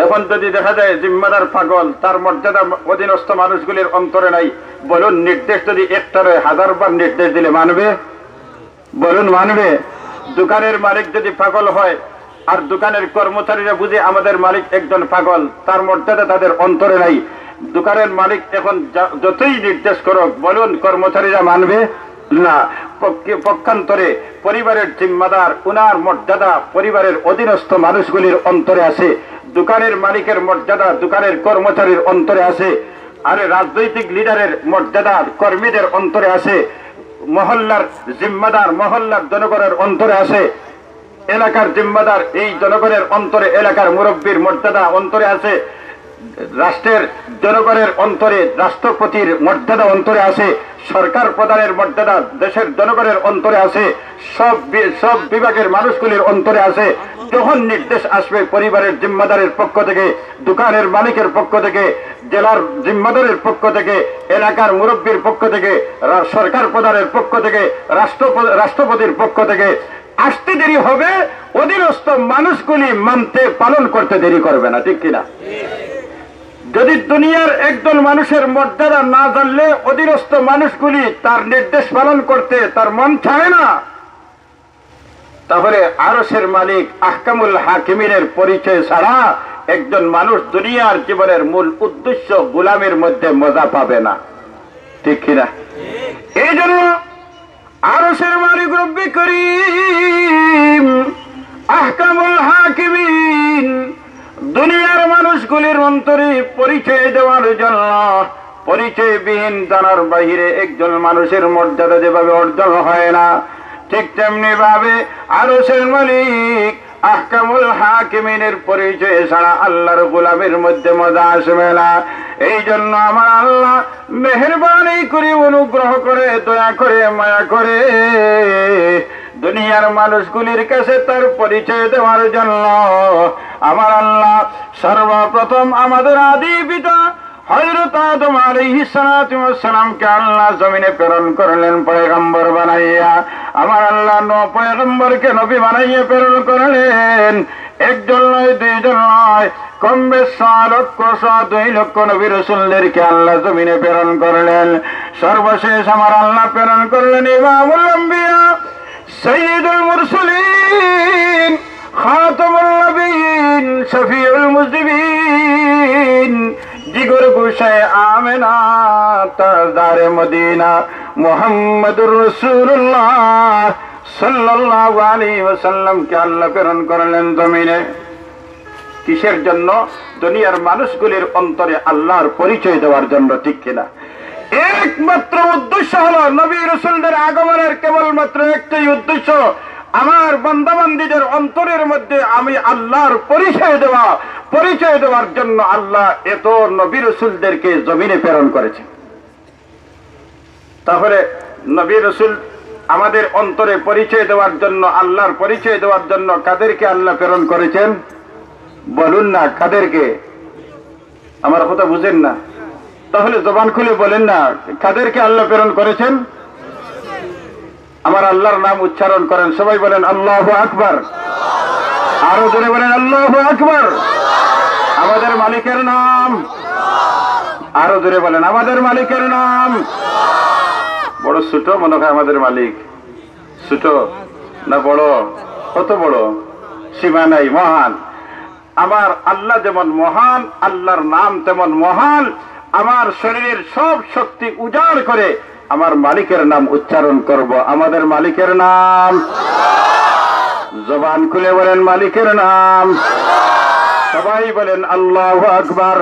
এখন যদি দেখা যায় জিম্মাদার পাগল, তার মর্যাদা অধীনস্থ মানুষগুলির অন্তরে নাই, বলুন নির্দেশ যদি একটারে 1000 বার নির্দেশ দিলে মানবে? বলুন মানবে? দোকানের মালিক যদি পাগল হয় আর দোকানের কর্মচারীরা বুঝে আমাদের মালিক একজন পাগল, তার মর্যাদা তাদের অন্তরে নাই, দোকানের মালিক এখন যতই নির্দেশ করুক, বলুন কর্মচারীরা মানবে না। পক্ষান্তরে পরিবারের জিম্মাদার, উনার মর্যাদা পরিবারের অধীনস্থ মানুষগুলির অন্তরে আছে, দোকানের মালিকের মর্যাদা দোকানের কর্মচারীর অন্তরে আছে, আর রাজনৈতিক লিডারের মর্যাদা কর্মীদের অন্তরে আছে, মহল্লার জিম্মাদার মহল্লার জনগণের অন্তরে আছে, এলাকার জিম্মাদার এই জনগণের অন্তরে এলাকার মুরব্বীর মর্যাদা অন্তরে আছে, রাষ্ট্রের জনগণের অন্তরে রাষ্ট্রপতির মর্যাদা অন্তরে আছে, সরকার প্রধানের মর্যাদা দেশের জনগণের অন্তরে আছে, সব বিভাগের মানুষগুলির অন্তরে আছে। যখন নির্দেশ আসবে পরিবারের জিম্মাদারের পক্ষ থেকে, দোকানের মালিকের পক্ষ থেকে, জেলার জিম্মাদারের পক্ষ থেকে, এলাকার মুরব্বীর পক্ষ থেকে, সরকার প্রধানের পক্ষ থেকে, রাষ্ট্রপতির পক্ষ থেকে, আসতে দেরি হবে, অধীনস্থ মানুষগুলি মানতে পালন করতে দেরি করবে না, ঠিক কিনা? যদি দুনিয়ার একজন মানুষের মর্যাদা না জানলে অধীনস্থ মানুষগুলি তার নির্দেশ পালন করতে তার মন চায় না, তাহলে আরশের মালিক আহকামুল হাকিমিনের পরিচয় ছাড়া একজন মানুষ দুনিয়ার জীবনের মূল উদ্দেশ্য গোলামের মধ্যে মজা পাবে না, ঠিক কিনা? এই জন্য আরশের মালিক রব্বি করিম আহকামুল হাকিমিন দুনিয়ার মানুষগুলির অন্তরে পরিচয় দেওয়ার জন্য, পরিচয়বিহীন জানার বাহিরে একজন মানুষের মর্যাদা যেভাবে অর্জন হয় না, ঠিক তেমনি ভাবে আরশের মালিক আহকামুল হাকিমিনের পরিচয় ছাড়া আল্লাহর গোলামের মধ্যে মজা আসবে না। এই জন্য আমার আল্লাহ মেহেরবানি করে, অনুগ্রহ করে, দয়া করে, মায়া করে দুনিয়ার মানুষগুলির কাছে তার পরিচয় দেওয়ার জন্য আমার আল্লাহ সর্বপ্রথম আমাদের আদি পিতা হযরত আদম আলাইহিস সালাতু ওয়াস সালামকে আল্লাহ জমিনে প্রেরণ করলেন পয়গম্বর বানাইয়া। আমার আল্লাহ পয়গম্বরকে নবী বানাইয়া প্রেরণ করলেন। একজন নয়, দুইজন নয়, কম বেশ 6,2 লক্ষ নবী রাসূলদেরকে আল্লাহ জমিনে প্রেরণ করলেন। সর্বশেষ আমার আল্লাহ প্রেরণ করলেন ইমামুল আম্বিয়া, সাইয়্যিদুল মুরসালিন, খাতামুন নবিয়্যিন, শফিউল মুযনিবিন, জিগর গুশায়ে আমেনা, তাজদারে মদিনা, মুহাম্মাদুর রাসূলুল্লাহ সাল্লাল্লাহু আলাইহি ওয়াসাল্লাম কে আল্লাহ প্রেরণ করলেন জমিনে। কিসের জন্য? দুনিয়ার মানুষগুলির অন্তরে আল্লাহর পরিচয় দেওয়ার জন্য, ঠিক কিনা? একমাত্র উদ্দেশ্য হলো নবী রাসূলদের আগমনের কেবলমাত্র একটাই উদ্দেশ্য, আমার বান্দাবান্দীদের অন্তরের মধ্যে আমি আল্লাহর পরিচয় দেওয়া। পরিচয় দেওয়ার জন্য আল্লাহ এত নবী রাসূলদেরকে জমিনে প্রেরণ করেছে। তাহলে নবী রাসূল আমাদের অন্তরে পরিচয় দেওয়ার জন্য, আল্লাহর পরিচয় দেওয়ার জন্য কাদেরকে আল্লাহ প্রেরণ করেছেন? বলুন না কাদেরকে? আমার কথা বুঝেন না? তাহলে জবান খুলে বলেন না কাদেরকে আল্লাহ প্রেরণ করেছেন? আমার আল্লাহর নাম উচ্চারণ করেন, সবাই বলেন আল্লাহু আকবার। আরো জোরে বলেন আল্লাহু আকবার। আমাদের মালিকের নাম, আরো জোরে বলেন আমাদের মালিকের নাম। বড় ছোট মনে হয় আমাদের মালিক? ছোট না বড়? কত বড়? সীমা নাই, মহান। আমার আল্লাহ যেমন মহান, আল্লাহর নাম তেমন মহান। আমার শরীরের সব শক্তি উজাড় করে আমার মালিকের নাম উচ্চারণ করব। আমাদের মালিকের নাম, জবান খুলে বলেন মালিকের নাম। সবাই বলেন আল্লাহু আকবার।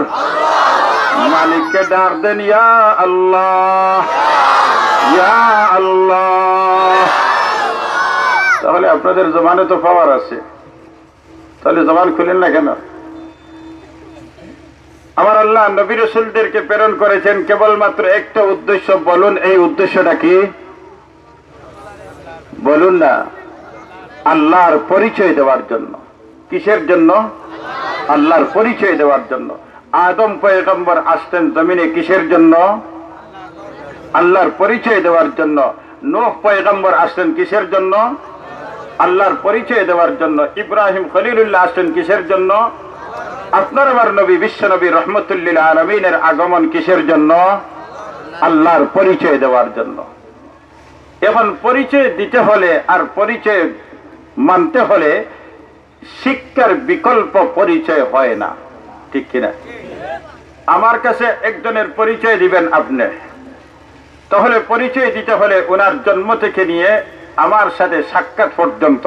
মালিককে ডাক দেন ইয়া আল্লাহ, ইয়া আল্লাহ। তাহলে আপনাদের জবানে তো পাওয়ার আছে, তাহলে জবান খুলেন না কেন? আমার আল্লাহ নবী রাসূলদেরকে প্রেরণ করেছেন কেবলমাত্র একটা উদ্দেশ্য। বলুন এই উদ্দেশ্যটা কি? বলুন না। আল্লাহর পরিচয় দেওয়ার জন্য। কিসের জন্য? আল্লাহর পরিচয় দেওয়ার জন্য। আদম পয়গম্বর আসতেন জমিনে কিসের জন্য? আল্লাহর পরিচয় দেওয়ার জন্য। নূহ পয়গম্বর আসতেন কিসের জন্য? আল্লাহর পরিচয় দেওয়ার জন্য। ইব্রাহিম খলিলুল্লাহ আসতেন কিসের জন্য? আপনার আমার নবী বিশ্ব নবী রহমতুল্লিল আলামিনের আগমন কিসের জন্য? আল্লাহর পরিচয় দেওয়ার জন্য। এখন পরিচয় দিতে হলে আর পরিচয় মানতে হলে শিক্ষার বিকল্প পরিচয় হয় না, ঠিক কিনা? আমার কাছে একজনের পরিচয় দিবেন আপনি, তাহলে পরিচয় দিতে হলে ওনার জন্ম থেকে নিয়ে আমার সাথে সাক্ষাৎ পর্যন্ত,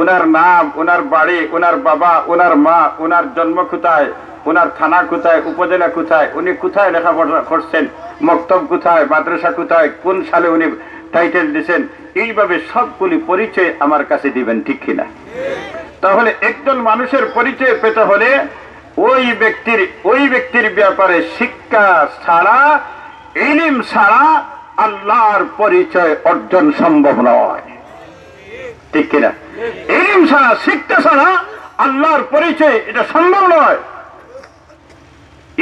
ওনার নাম, ওনার বাড়ি, ওনার বাবা, ওনার মা, ওনার জন্ম কোথায়, ওনার থানা কোথায়, উপজেলা কোথায়, উনি কোথায় লেখাপড়া করছেন, মক্তব কোথায়, মাদ্রাসা কোথায়, কোন সালে উনি টাইটেল দিয়েছেন, এইভাবে সবগুলি পরিচয় আমার কাছে দিবেন, ঠিক কিনা? তাহলে একজন মানুষের পরিচয় পেতে হলে ওই ব্যক্তির ব্যাপারে শিক্ষা ছাড়া, ইলম ছাড়া আল্লাহর পরিচয় অর্জন সম্ভব নয়, ঠিক কিনা? ইলম ছাড়া, শিক্ষা ছাড়া আল্লাহর পরিচয় এটা সম্ভব নয়।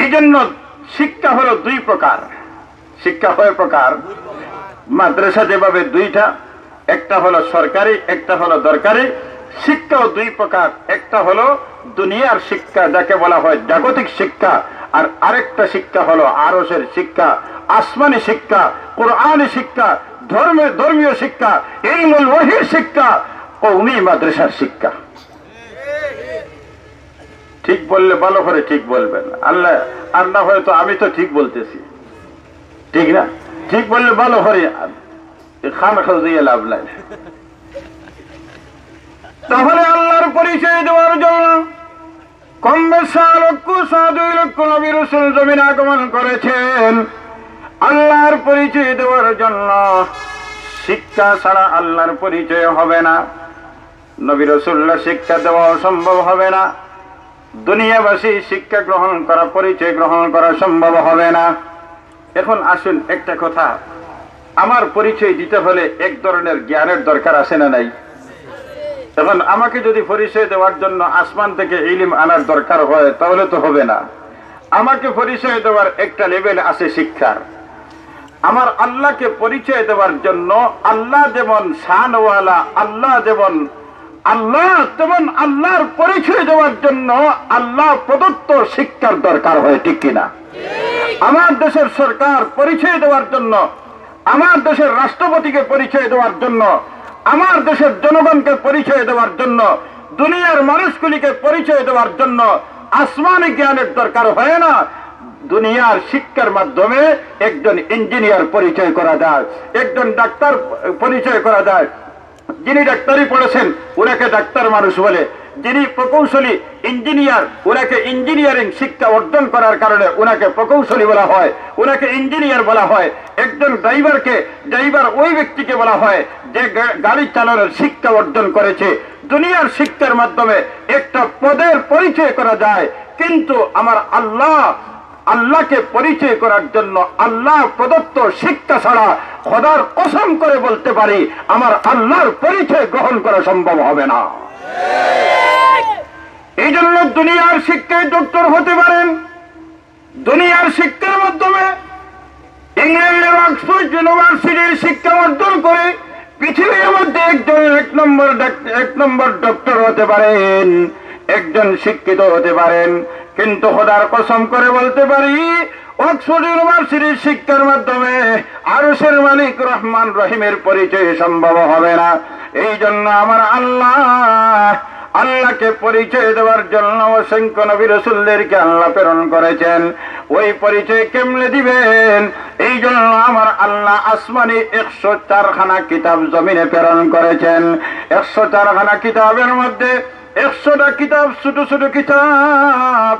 এই জন্য শিক্ষা হলো দুই প্রকার। শিক্ষা কয় প্রকার? মাদ্রাসা যেভাবে দুইটা, একটা হলো সরকারি, একটা হলো দরকারি। শিক্ষাও দুই প্রকার। একটা হলো দুনিয়ার শিক্ষা, যাকে বলা হয় জাগতিক শিক্ষা, আর আরেকটা শিক্ষা হলো আরশের শিক্ষা, আসমানি শিক্ষা, কোরআনী শিক্ষা, ধর্মীয় শিক্ষা, ইলমুল ওহীর শিক্ষা, কওমি মাদ্রাসার শিক্ষা। ঠিক বললে ভালো করে ঠিক বলবেন। আল্লাহ হয়তো আমি তো ঠিক বলতেছি, ঠিক না? ঠিক বললে ভালো করে, খান খাওয়া লাভ নাই। তাহলে আল্লাহর পরিচয় দেওয়ার জন্য কম বেশি 2 লক্ষ নবী রাসূল জমিনে আগমন করেছেন। আল্লাহর পরিচয় দেওয়ার জন্য শিক্ষা ছাড়া আল্লাহর পরিচয় হবে না। নবী রাসূলরা শিক্ষা দেওয়া সম্ভব হবে না। দুনিয়াবাসী শিক্ষা গ্রহণ করা, পরিচয় গ্রহণ করা সম্ভব হবে না। এখন আসুন একটা কথা, আমার পরিচয় দিতে হলে এক ধরনের জ্ঞানের দরকার আছে না নাই? এখন আমাকে যদি পরিচয় দেওয়ার জন্য আসমান থেকে ইলম আনার দরকার হয় তাহলে তো হবে না। আমাকে পরিচয় দেওয়ার একটা লেভেল আছে শিক্ষার। আমার আল্লাহকে পরিচয় দেওয়ার জন্য আল্লাহ যেমন শানওয়ালা, আল্লাহ যেমন আল্লাহ, তেমন আল্লাহর পরিচয় দেওয়ার জন্য আল্লাহ প্রদত্ত শিক্ষার দরকার হয়, ঠিক কিনা? আমার দেশের সরকার পরিচয় দেওয়ার জন্য, আমার দেশের রাষ্ট্রপতিকে পরিচয় দেওয়ার জন্য, আমার দেশের জনগণকে পরিচয় দেওয়ার জন্য, দুনিয়ার মানুষগুলিকে পরিচয় দেওয়ার জন্য আসমানি জ্ঞানের দরকার হয় না। দুনিয়ার শিক্ষার মাধ্যমে একজন ইঞ্জিনিয়ার পরিচয় করা যায়, একজন ডাক্তার পরিচয় করা যায়। যিনি ডাক্তারি পড়েছেন ওনাকে ডাক্তার মানুষ বলে, যিনি প্রকৌশলী ইঞ্জিনিয়ার ওনাকে ইঞ্জিনিয়ারিং শিক্ষা অর্জন করার কারণে ওনাকে প্রকৌশলী বলা হয়, ওনাকে ইঞ্জিনিয়ার বলা হয়। একজন ড্রাইভার ওই ব্যক্তিকে বলা হয় যে গাড়ি চালানোর শিক্ষা অর্জন করেছে। দুনিয়ার শিক্ষার মাধ্যমে একটা পদের পরিচয় করা যায়, কিন্তু আমার আল্লাহকে পরিচয় করার জন্য আল্লাহ প্রদত্ত শিক্ষা ছাড়া খোদার কসম করে বলতে পারি আমার আল্লাহর পরিচয় গ্রহণ করা সম্ভব হবে না। এই জন্য দুনিয়ার শিক্ষায় ডক্টর হতে পারেন, দুনিয়ার শিক্ষার মাধ্যমে ইংল্যান্ডের অক্সফোর্ড ইউনিভার্সিটির শিক্ষা অর্জন করে পৃথিবীর মধ্যে একজন এক নম্বর ডক্টর হতে পারেন, একজন শিক্ষিত হতে পারেন। কিন্তু খোদার কসম করে বলতে পারি অক্সফোর্ড ইউনিভার্সিটির শিক্ষার মাধ্যমে আরশের মালিক রহমান রহিমের পরিচয় সম্ভব হবে না। এই জন্য আমার আল্লাহকে পরিচয় দেওয়ার জন্য অসংখ্য নবী রাসূলদেরকে আল্লাহ প্রেরণ করেছেন। ওই পরিচয় কেমনে দিবেন? এই জন্য আমার আল্লাহ আসমানি 104 খানা কিতাব জমিনে প্রেরণ করেছেন। 104 খানা কিতাবের মধ্যে 100টা কিতাব ছোট ছোট কিতাব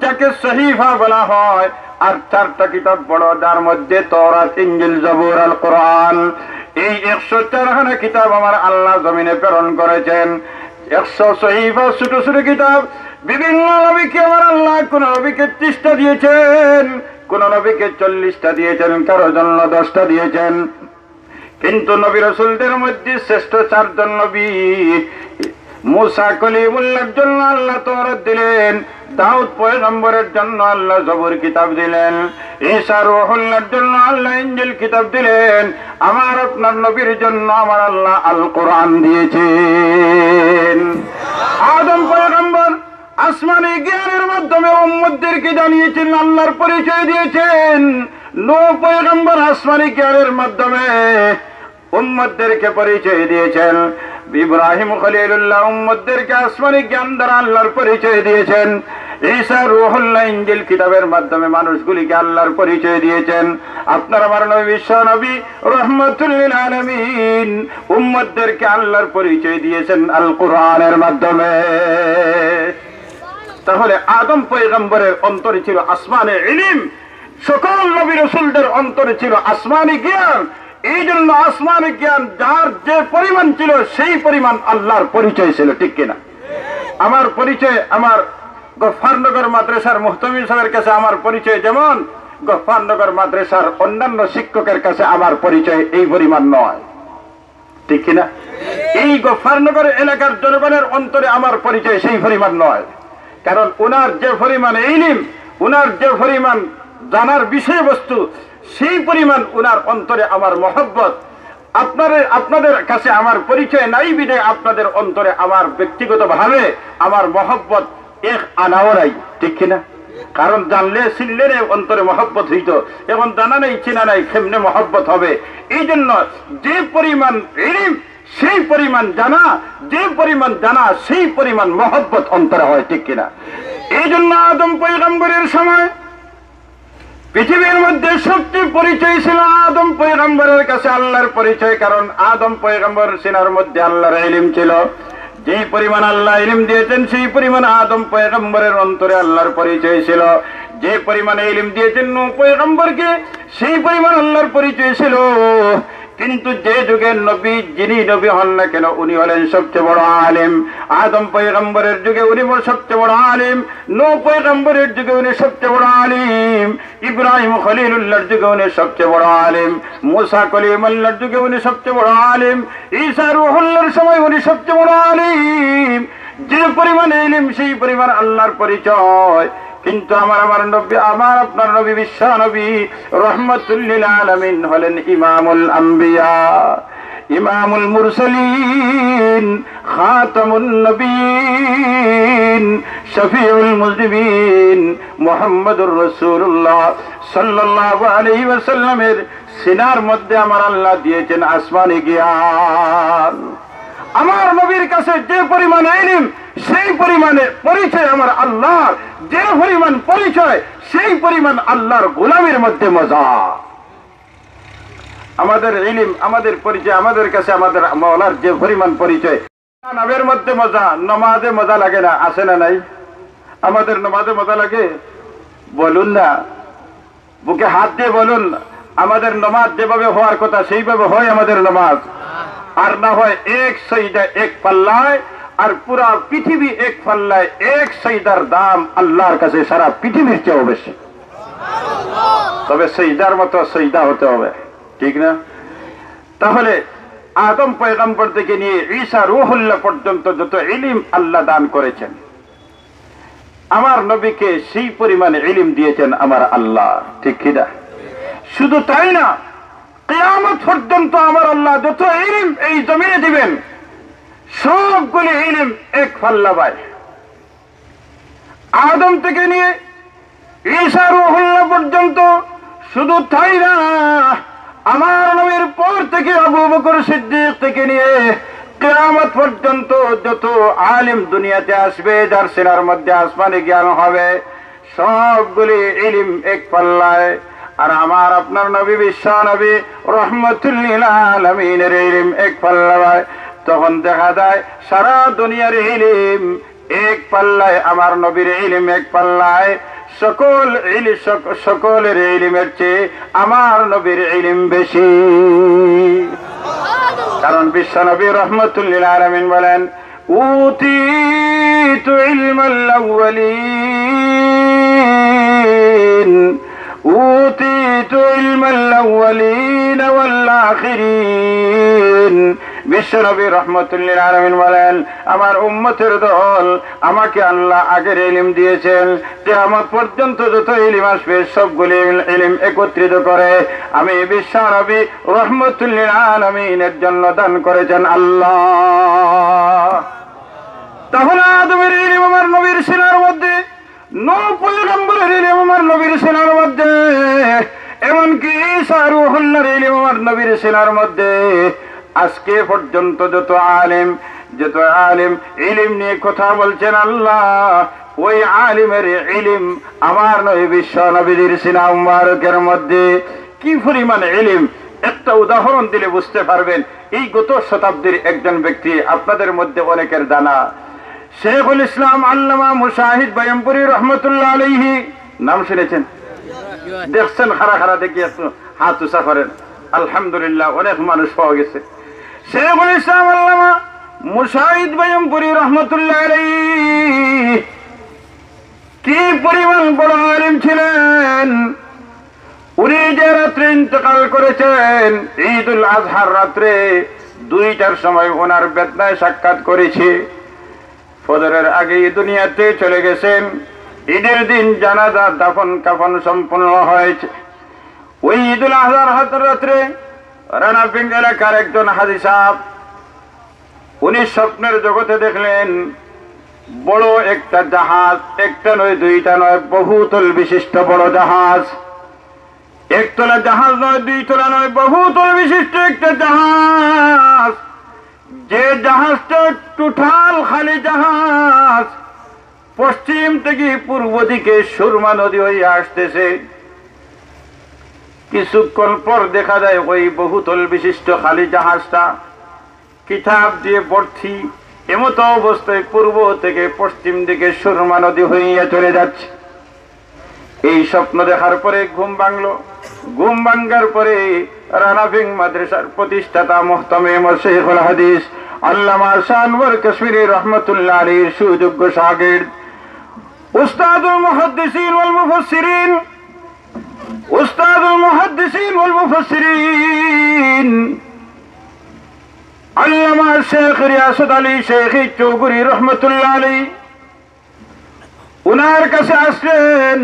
যাকে সহিফা বলা হয়, আর 4টা কিতাব বড়, যার মধ্যে তাওরাত, ইনজিল, জবুর, আল কোরআন। এই 104 খানা কিতাব আমার আল্লাহ জমিনে প্রেরণ করেছেন। 100 সহিফা ছোট ছোট কিতাব বিভিন্ন নবীকে আমার আল্লাহ কোন নবীকে 30টা দিয়েছেন, কোন নবীকে 40টা দিয়েছেন, কারো জন্য 10টা দিয়েছেন। কিন্তু নবী রাসূলদের মধ্যে শ্রেষ্ঠ 4 জন নবী। মুসা কলিমুল্লাহর জন্য আল্লাহ তাওরাত দিলেন, দাউদ পয়গম্বরের জন্য আল্লাহ জবুর কিতাব দিলেন, ঈসা রূহুল্লাহর জন্য আল্লাহ ইনজিল কিতাব দিলেন, আমার আপনার নবীর জন্য আমার আল্লাহ আল কোরআন দিয়েছেন। আদম পয়গম্বর আসমানি জ্ঞানের মাধ্যমে উম্মতদেরকে জানিয়েছেন, আল্লাহর পরিচয় দিয়েছেন। নূহ পয়গম্বর আসমানি জ্ঞানের মাধ্যমে উম্মতদেরকে পরিচয় দিয়েছেন। ইব্রাহিম খলিলুল্লাহ উম্মতদেরকে আসমানি জ্ঞান দ্বারা আল্লাহর পরিচয় দিয়েছেন। ঈসা রূহুল্লাহ ইনজিল কিতাবের মাধ্যমে মানুষগুলিকে আল্লাহর পরিচয় দিয়েছেন। আপনার আমার নবী বিশ্ব নবী রাহমাতুল লিল আলামিন উম্মতদেরকে আল্লাহর পরিচয় দিয়েছেন আল কোরআনের মাধ্যমে। তাহলে আদম পয়গম্বরের অন্তরে ছিল আসমানে ইলম, সকল নবী রাসূলদের অন্তরে ছিল আসমানি জ্ঞান। এই জন্য আসমানি জ্ঞান যার যে পরিমাণ ছিল সেই পরিমাণ আল্লাহর পরিচয় ছিল, ঠিক কিনা? আমার পরিচয় আমার গফফারনগর মাদ্রাসার মুহতামিম সাহেবের কাছে আমার পরিচয় যেমন, গফফারনগর মাদ্রাসার অন্যান্য শিক্ষকের কাছে আমার পরিচয় এই পরিমাণ নয়, ঠিক কিনা? এই গফফারনগর এলাকার জনগণের অন্তরে আমার পরিচয় সেই পরিমাণ নয়, কারণ উনার যে পরিমাণ ইলম, উনার যে পরিমাণ জানার বিষয়বস্তু, সেই পরিমাণ উনার অন্তরে আমার মহব্বত। আপনাদের কাছে আমার পরিচয় নাই বিধে আপনাদের অন্তরে আমার ব্যক্তিগতভাবে আমার মহব্বত এক আনাও নাই, ঠিক কিনা? কারণ জানলে চিনলে অন্তরে মহব্বত হইত, এখন জানা নেই চিনা নাই, কেমনে মহব্বত হবে? এই জন্য যে পরিমাণ ইলম সেই পরিমাণ জানা, যে পরিমাণ জানা সেই পরিমাণ মহব্বত অন্তরে হয়, ঠিক কিনা? এই জন্য আদম পয়গম্বরের সময় পৃথিবীর মধ্যে সবচেয়ে পরিচয় ছিল আদম পয়গম্বরের কাছে আল্লাহর পরিচয়, কারণ আদম পয়গম্বর সিনার মধ্যে আল্লাহর ইলম ছিল। যেই পরিমাণ আল্লাহ ইলম দিয়েছেন সেই পরিমাণ আদম পয়গম্বরের অন্তরে আল্লাহর পরিচয় ছিল। যে পরিমাণ ইলম দিয়েছেন নূহ পয়গম্বরকে সেই পরিমাণ আল্লাহর পরিচয় ছিল। কিন্তু যে যুগের নবী যিনি নবী হন না কেন উনি হলেন সবচেয়ে বড় আলেম। আদম পয়গম্বরের যুগে উনি সবচেয়ে বড় আলেম, নূহ পয়গম্বরের যুগে উনি সবচেয়ে বড় আলেম, ইব্রাহিম খলিলুল্লাহর যুগে উনি সবচেয়ে বড় আলেম, মুসা কলিমুল্লাহর যুগে উনি সবচেয়ে বড় আলেম, ঈসা রূহুল্লাহর সময় উনি সবচেয়ে বড় আলেম। যে পরিমাণ ইলম সেই পরিমাণ আল্লাহর পরিচয়। কিন্তু আমার নবী, আমার আপনার নবী বিশ্ব নবী রাহমাতুল লিল আলামিন হলেন ইমামুল আম্বিয়া, ইমামুল মুরসালিন, খাতামুন নবীন, শফিউল মুজনিবিন মুহাম্মদুর রাসূলুল্লাহ সাল্লাল্লাহু আলাইহি ওয়াসাল্লামের সিনার মধ্যে আমার আল্লাহ দিয়েছেন আসমানি জ্ঞান। আমার নবীর কাছে যে পরিমাণ ইলম সেই পরিমাণে পরিচয় আমার আল্লাহর, যে পরিমাণ পরিচয় সেই পরিমাণ আল্লাহর গোলামের মধ্যে মজা। আমাদের ইলম, আমাদের পরিচয়, আমাদের কাছে আমাদের মাওলার যে পরিমাণ পরিচয়। নামের মধ্যে মজা, নমাজে মজা লাগে না, আসে না নাই? আমাদের নমাজে মজা লাগে? বলুন না, বুকে হাত দিয়ে বলুন, আমাদের নমাজ যেভাবে হওয়ার কথা সেইভাবে হয় আমাদের নমাজ? আর না হয় এক সজদা এক পাল্লায়, আর পুরা পৃথিবী এক পাল্লায়, এক সজদার দাম আল্লাহর কাছে সারা পৃথিবীর চেয়ে বেশি। তবে সজদার মতো সজদা হতে হবে, ঠিক না? তাহলে আদম পয়গম্বর থেকে নিয়ে ঈসা রূহুল্লাহ পর্যন্ত যত ইলম আল্লাহ দান করেছেন, আমার নবীকে সেই পরিমাণে ইলম দিয়েছেন আমার আল্লাহ, ঠিক কিনা? শুধু তাই না, কিয়ামত পর্যন্ত আমার আল্লাহ যত ইলম এই জমিনে দিবেন সবগুলি ইলম এক পাল্লায়। আদম থেকে নিয়ে ঈসা রূহুল্লাহ পর্যন্ত। শুধু তাই না, আমার নবীর পর থেকে আবু বকর সিদ্দিক থেকে নিয়ে কিয়ামত পর্যন্ত যত আলেম দুনিয়াতে আসবে, যার সিনার মধ্যে আসমানি জ্ঞান হবে, সবগুলি ইলম এক পাল্লায়। আর আমার আপনার নবী বিশ্ব নবী রাহমাতুল লিল আলামিনের ইলম এক পাল্লায়। তখন দেখা যায় সারা দুনিয়ার ইলম এক পাল্লায়, আমার নবীর ইলম এক পাল্লায়। সকলের ইলমের চেয়ে আমার নবীর ইলম বেশি। কারণ বিশ্ব নবী রাহমাতুল লিল আলামিন বলেন, উতিতু ইলমাল الأولين أوتيت علم الأولين والآخرين বিশ্বনবী রাহমাতুল্লিল আলামিন বলেন, আমার উম্মতের দল আমাকে আল্লাহ আগের ইলম দিয়েছেন, কিয়ামত পর্যন্ত যত ইলম আসবে সবগুলি ইলম একত্রিত করে আমি বিশ্বনবী রাহমাতুল্লিল আলামিনের জন্য দান করেছেন আল্লাহ। তাহলে আদমের ইলম আমার নবীর সিনার মধ্যে, নূহ পয়গম্বরের ইলম আমার নবীর সিনার মধ্যে, এমনকি ঈসা রূহুল্লাহর ইলম আমার নবীর সিনার মধ্যে। আজকে পর্যন্ত যত আলেম ইলম নিয়ে কথা বলছেন আল্লাহ, ওই আলিমের ইলম আমার নবী বিশ্ব নবীর সিনা মুবারকের মধ্যে। কি পরিমাণ ইলম! একটা উদাহরণ দিলে বুঝতে পারবেন। এই গত শতাব্দীর একজন ব্যক্তি আপনাদের মধ্যে অনেকের জানা, শেখুল ইসলাম আল্লামা মুশাহিদ বাইমপুরি রহমতুল্লাহ আলাইহি, নাম শুনেছেন? দেখছেন? খারা খারা দেখি একটু হাত উঁচা করেন। আলহামদুলিল্লাহ, অনেক মানুষ পাওয়া গেছে। শেখুল ইসলাম আল্লামা মুশাহিদ বাইমপুরি রহমতুল্লাহ আলাইহি কি পরিমাণ বড় আলিম ছিলেন! উনি যে রাত্রে ইন্তেকাল করেছেন, ঈদুল আজহার রাত্রে 2টার সময় ওনার বেদনায় সাক্ষাৎ করেছি। ফজরের আগে দুনিয়াতে চলে গেছেন। ঈদের দিন জানাজা দাফন কাফন সম্পূর্ণ হয়েছে। ওই ঈদুল আজহার রাত্রে রানাপিং এলাকার একজন হাজী সাহেব, উনি স্বপ্নের জগতে দেখলেন বড় একটা জাহাজ, একটা নয়, 2টা নয়, বহুতল বিশিষ্ট বড় জাহাজ। একতলা জাহাজ নয়, 2তলা নয়, বহুতল বিশিষ্ট একটা জাহাজ। যে জাহাজটা টোটাল খালি জাহাজ, পশ্চিম থেকে পূর্ব দিকে সুরমা নদী হয়ে আসতেছে। কিছুক্ষণ পর দেখা যায় ওই বহুতল বিশিষ্ট খালি জাহাজটা কিতাব দিয়ে ভর্তি। এমতো অবস্থায় পূর্ব থেকে পশ্চিম দিকে সুরমা নদী হইয়া চলে যাচ্ছে। এই স্বপ্ন দেখার পরে ঘুম ভাঙলো। ঘুম ভাঙ্গার পরে রানাভিং মাদ্রাসার প্রতিষ্ঠাতা মুহতামিম শেখুল হাদিস আল্লামা শানওয়ার কাশ্মীরি রহমতুল্লাহ আলাইহির সুযোগ্য শাগির্দ উস্তাদুল মুহাদ্দিসিন ওয়াল মুফাসসিরিন, উস্তাদুল মুহাদ্দিসিন ওয়াল মুফাসসিরিন আল্লামা শেখ রিয়াসত আলী শেখ চৌধুরী রহমতুল্লাহ আলাইহি উনার কাছে আসলেন।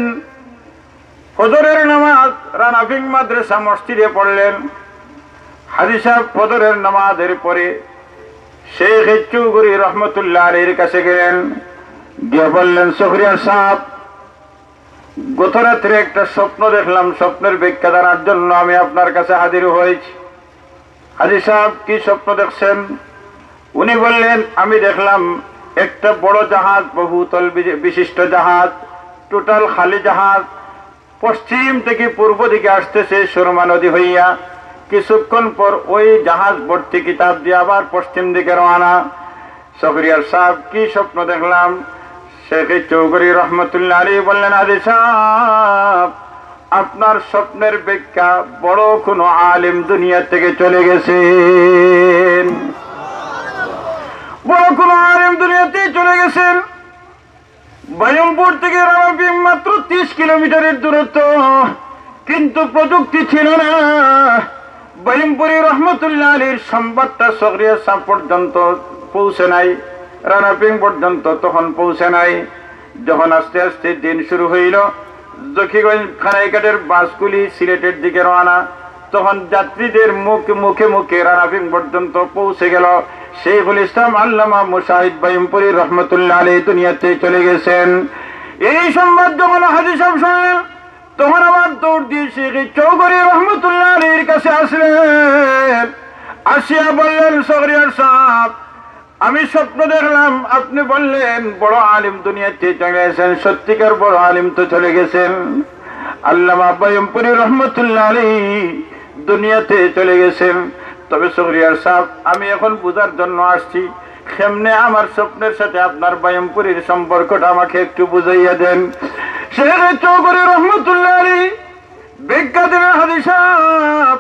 ফজরের নামাজ রানাভিং মাদ্রাসা মসজিদে পড়লেন। হাজী সাহেব ফজরের নামাজের পরে শেখ চৌধুরী রহমতুল্লাহ আলাইহির কাছে গেলেন। গিয়ে বললেন, শহরিয়ার সাহেব, গত রাত্রে একটা স্বপ্ন দেখলাম, স্বপ্নের ব্যাখ্যা জানার জন্য আমি আপনার কাছে হাজির হয়েছি। হাজী সাহেব, কি স্বপ্ন দেখছেন? উনি বললেন, আমি দেখলাম একটা বড় জাহাজ, বহুতল বিশিষ্ট জাহাজ, টোটাল খালি জাহাজ, পশ্চিম থেকে পূর্ব দিকে আসতেছে সুরমা নদী হইয়া। কিছুক্ষণ পর ওই জাহাজ ভর্তি কিতাব দিয়ে আবার পশ্চিম দিকে রওনা। শহরিয়ার সাহেব, কি স্বপ্ন দেখলাম? শেখ চৌধুরী রহমতুল্লাহ আলাইহি বললেন, হাজী সাহেব, আপনার স্বপ্নের ব্যাখ্যা বড় কোনো আলিম দুনিয়া থেকে চলে গেছেন, বড় কোনো আলিম দুনিয়াতে চলে গেছেন। বাইমপুর থেকে রানাভিং মাত্র 30 কিলোমিটারের দূরত্ব, কিন্তু প্রযুক্তি ছিল না। বাইমপুরি রহমতুল্লাহ আলাইহির সংবাদটা শহরিয়ার সাহেব পর্যন্ত পৌঁছে নাই, রানাভিং পর্যন্ত তখন পৌঁছে নাই। যখন আস্তে আস্তে দিন শুরু হইল, জকিগঞ্জ খানাইঘাটের বাসগুলি সিলেটের দিকে রওনা, তখন যাত্রীদের মুখে মুখে রানাভিং পর্যন্ত পৌঁছে গেল শেখুল ইসলাম আল্লামা মুশাহিদ বাইমপুরি রহমতুল্লাহ আলাইহি দুনিয়াতে চলে গেছেন। এই সংবাদ যখন হাজী সাহেব শুনলেন, তখন আবার দৌড় দিয়ে শেখ চৌধুরী রহমতুল্লাহ আলাইহির কাছে আসলেন। আসিয়া বললেন, শহরিয়ার সাহেব, আমি স্বপ্ন দেখলাম, আপনি বললেন বড় আলিম দুনিয়াতে চলে গেছেন। সত্যিকার বড় আলিম তো চলে গেছেন, আল্লামা বাইমপুরি রহমতুল্লাহ আলাইহি দুনিয়াতে চলে গেছেন। তবে শহরিয়ার সাহেব, আমি এখন বুঝার জন্য আসছি, কেমনে আমার স্বপ্নের সাথে আপনার বাইমপুরীর সম্পর্কটা আমাকে একটু বুঝাইয়া দেন। শেখ চৌধুরী রহমতুল্লাহ আলাইহি ব্যাখ্যা দিলেন, হাজী সাহেব,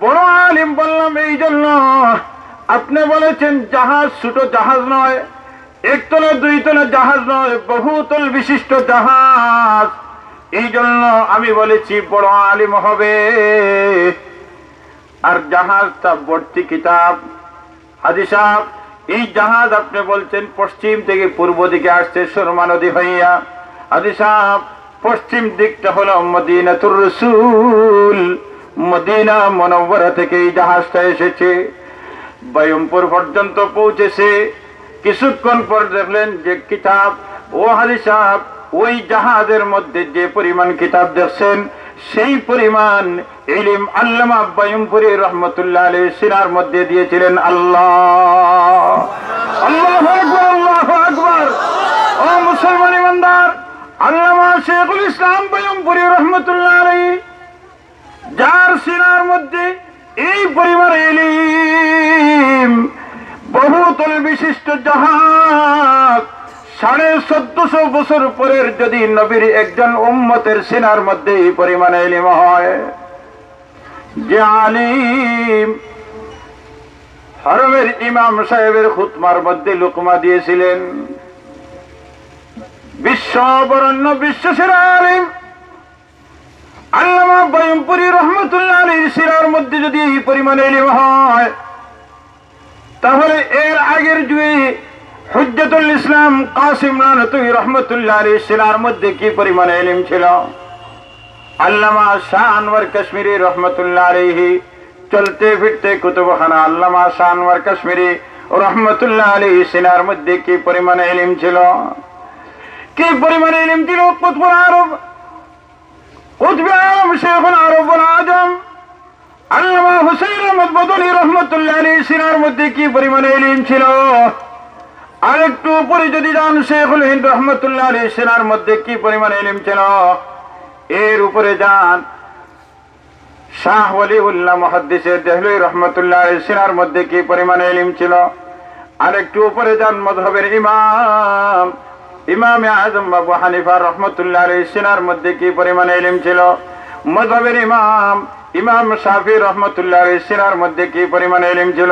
বড় আলিম বললাম এই জন্য, আপনি বলেছেন জাহাজ ছোট জাহাজ নয়, একতলা দুইতলা জাহাজ নয়, বহুতল বিশিষ্ট জাহাজ। এই জন্য আমি বলেছি বড় আলিম হবে। আর জাহাজটা ভর্তি কিতাব। হাজী সাহেব, এই জাহাজ আপনি বলছেন পশ্চিম থেকে পূর্ব দিকে আসছে সুরমা নদী হইয়া। হাজী সাহেব, পশ্চিম দিকটা হলো মদিনাতুর রাসূল, মদিনা মুনাওয়ারা থেকে এই জাহাজটা এসেছে, বায়ুমপুর পর্যন্ত পৌঁছেছে। কিছুক্ষণ পর দেখলেন যে কিতাব, ও হাজী সাহেব, ওই জাহাজের মধ্যে যে পরিমাণ কিতাব দেখছেন সেই পরিমাণ ইলম আল্লামা বায়ুমপুরী রহমতুল্লাহ আলাইহি সিনার মধ্যে দিয়েছিলেন। আল্লাহ, আল্লাহু আকবার, আল্লাহু আকবার। ও মুসলমান ইমানদার, আল্লামা শেখুল ইসলাম বায়ুমপুরী রহমতুল্লাহ আলাইহি যার সিনার মধ্যে এই পরিমাণ ইলম, বহুতল বিশিষ্ট জাহাজ, 1450 বছর পরের যদি নবীর একজন উম্মতের সিনার মধ্যে এই পরিমাণ ইলম হয়, যে আলিম হরমের ইমাম সাহেবের খুতমার মধ্যে লুকমা দিয়েছিলেন, বিশ্ববরণ্য বিশ্বসেরা আলিম আল্লামা বায়ুমপুরী রহমতুল্লাহ আলাইহির সিনার মধ্যে যদি এই পরিমাণ ইলম হয়, তাহলে এর আগের যুগে হুজ্জাতুল ইসলাম কাসিম নানতুই রহমতুল্লাহ আলাইহির সিনার মধ্যে কি পরিমাণ ইলম ছিল। আল্লামা শাহ আনওয়ার কাশ্মীরি রহমতুল্লাহ আলাইহি চলতে ফিরতে কুতুবখানা, আল্লামা শাহ আনওয়ার কাশ্মীরি রহমতুল্লাহ আলাইহি সিনার মধ্যে কি পরিমাণ ইলম ছিল, কি পরিমাণ ইলম ছিল। কুতুবুল আরব, কুতুবে আলম শেখুল আরবুল আজম আল্লামা হুসাইন আহমদ বদনী রহমতুল্লাহ আলাইহি সিনার মধ্যে কি পরিমাণ ইলম ছিল। আরেকটু উপরে যদি যান, শেখুল হিন্দ রহমতুল্লাহ আলাইহি সিনার মধ্যে কি পরিমাণ ইলম ছিল। এর উপরে যান, শাহ ওয়ালিউল্লাহ মুহাদ্দিসে দেহলভী রহমতুল্লাহ আলাইহি সিনার মধ্যে কি পরিমাণ ইলম ছিল। আরেকটু উপরে যান, মযহাবের ইমাম ইমামে আযম আবু হানিফা রহমতুল্লাহ আলাইহি সিনার মধ্যে কি পরিমাণ ইলম ছিল। মযহাবের ইমাম ইমাম শাফি রহমতুল্লাহ আলাইহি সিনার মধ্যে কি পরিমাণ ইলম ছিল।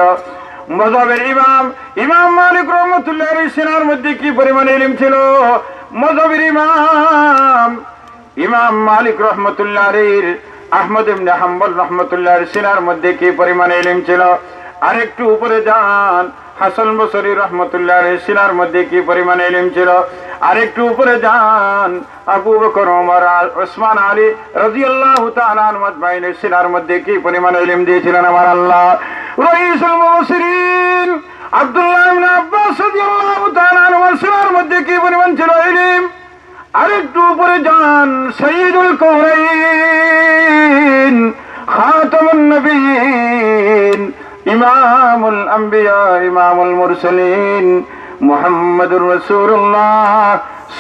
মযহাবের ইমাম ইমাম মালিক রহমতুল্লাহ আলাইহি সিনার মধ্যে কি পরিমাণ ইলম ছিল। মযহাবের ইমাম ইমাম মালিক রহমতুল্লাহ আলাইহির আহমদ ইবনে হাম্বল রহমতুল্লাহ আলাইহি সিনার মধ্যে কি পরিমাণ ইলম ছিল। আরেকটু উপরে যান, হাসান বসরি রহমতুল্লাহ আলাইহি সিনার মধ্যে কি পরিমাণ ইলম ছিল। আরেকটু উপরে যান, আবু বকর, ওমর, ওসমান, আলী রাদিয়াল্লাহু তাআলা আনহুম আজমাইনের সিনার মধ্যে কি পরিমাণ ইলম দিয়েছিলেন আমার আল্লাহ। রাইসুল মুফাসসিরিন আব্দুল্লাহ ইবনে আব্বাস রাদিয়াল্লাহু তাআলা আনহুর সিনার মধ্যে কি পরিমাণ ছিল ইলম। আরেকটু উপরে যান, সাইয়্যিদুল কাউনাইন খাতামুন নবিয়্যিন ইমামুল আম্বিয়া ইমামুল মুরসালিন মুহাম্মাদুর রাসূলুল্লাহ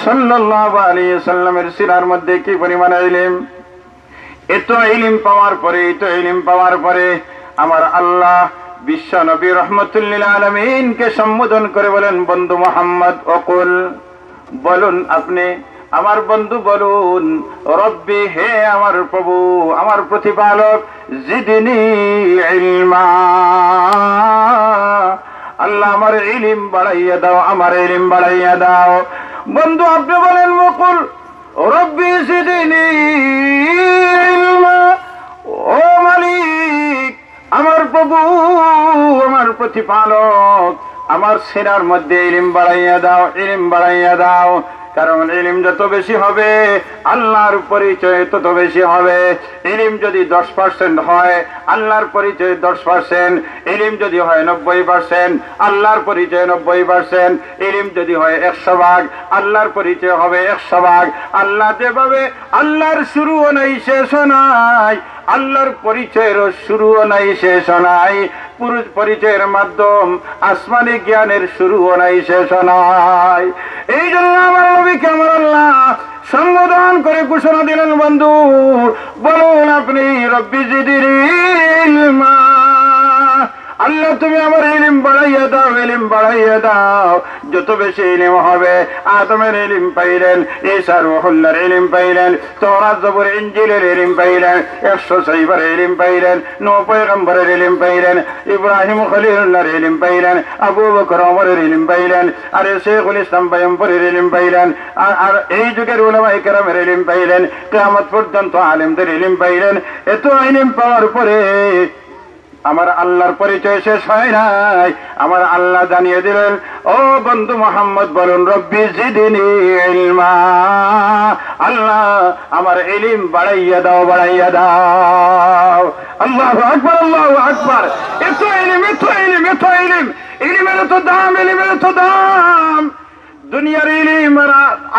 সাল্লাল্লাহু আলাইহি ওয়াসাল্লামের সিনার মধ্যে কি পরিমাণ ইলম। এত ইলম পাওয়ার পরে আমার আল্লাহ বিশ্ব নবী রহমাতুল আলামিনকে সম্বোধন করে বলেন, বন্ধু মুহাম্মদ ওকুল, বলুন আপনি আমার বন্ধু বলুন, রব্বি, হে আমার প্রভু, আমার প্রতিপালক, জিদনি ইলমা, আল্লাহ আমার ইলম বাড়াইয়া দাও, আমার ইলম বাড়াইয়া দাও। বন্ধু আপনি বলেন, মুকুল, রব্বি জিদনি ইলমা, ও মালিক, আমার প্রভু, আমার প্রতিপালক, আমার সিনার মধ্যে ইলম বাড়াইয়া দাও, ইলম বাড়াইয়া দাও। কারণ ইলম যত বেশি হবে আল্লাহর পরিচয় তত বেশি হবে। ইলম যদি 10% হয় আল্লাহর পরিচয় 10%, ইলম যদি হয় 90% আল্লাহর পরিচয় 90%, ইলম যদি হয় 100 ভাগ আল্লাহর পরিচয় হবে 100 ভাগ। আল্লাহ যেভাবে আল্লাহর শুরুও নাই শেষও নাই, আল্লাহর পরিচয়েরও শুরুও নাই শেষও নাই, পুরুষ পরিচয়ের মাধ্যম আসমানি জ্ঞানের শুরুও নাই শেষও নাই। এই জন্য আমার নবীকে আমার আল্লাহ সম্বোধন করে ঘোষণা দিলেন, বন্ধু বলুন আপনি, রব্বি জিদনি ইলমা, আল্লাহ তুমি আমার ইলম বাড়াইয়া দাও, ইলম বাড়াইয়া দাও। যত বেশি ইলম হবে, আদমের ইলম পাইলেন, ঈসা রূহুল্লাহর ইলম পাইলেন, তাওরাত জবুর ইনজিলের ইলম পাইলেন, 106 বার ইলম পাইলেন, নূহ পয়গম্বরের ইলম পাইলেন, ইব্রাহিম খলিলুল্লাহর ইলম পাইলেন, আবু বকর ওমরের ইলম পাইলেন, আর শেখুল ইসলাম পয়গম্বরের ইলম পাইলেন, আর এই যুগের উলামায়ে কেরামের ইলম পাইলেন, কিয়ামত পর্যন্ত আলেমদের ইলম পাইলেন। এত ইলম পাওয়ার পরে আমার আল্লাহর পরিচয় শেষ হয় নাই। আমার আল্লাহ জানিয়ে দিলেন, ও বন্ধু মুহাম্মদ বলুন, রব্বি জিদনি ইলমা, আল্লাহ আমার ইলম বাড়াইয়া দাও, বাড়াইয়া দাও। আল্লাহু আকবার, আল্লাহু আকবার। এত ইলম, এত ইলম, এত ইলম, ইলমের তো দাম, ইলমের তো দাম। দুনিয়ার ইলম আর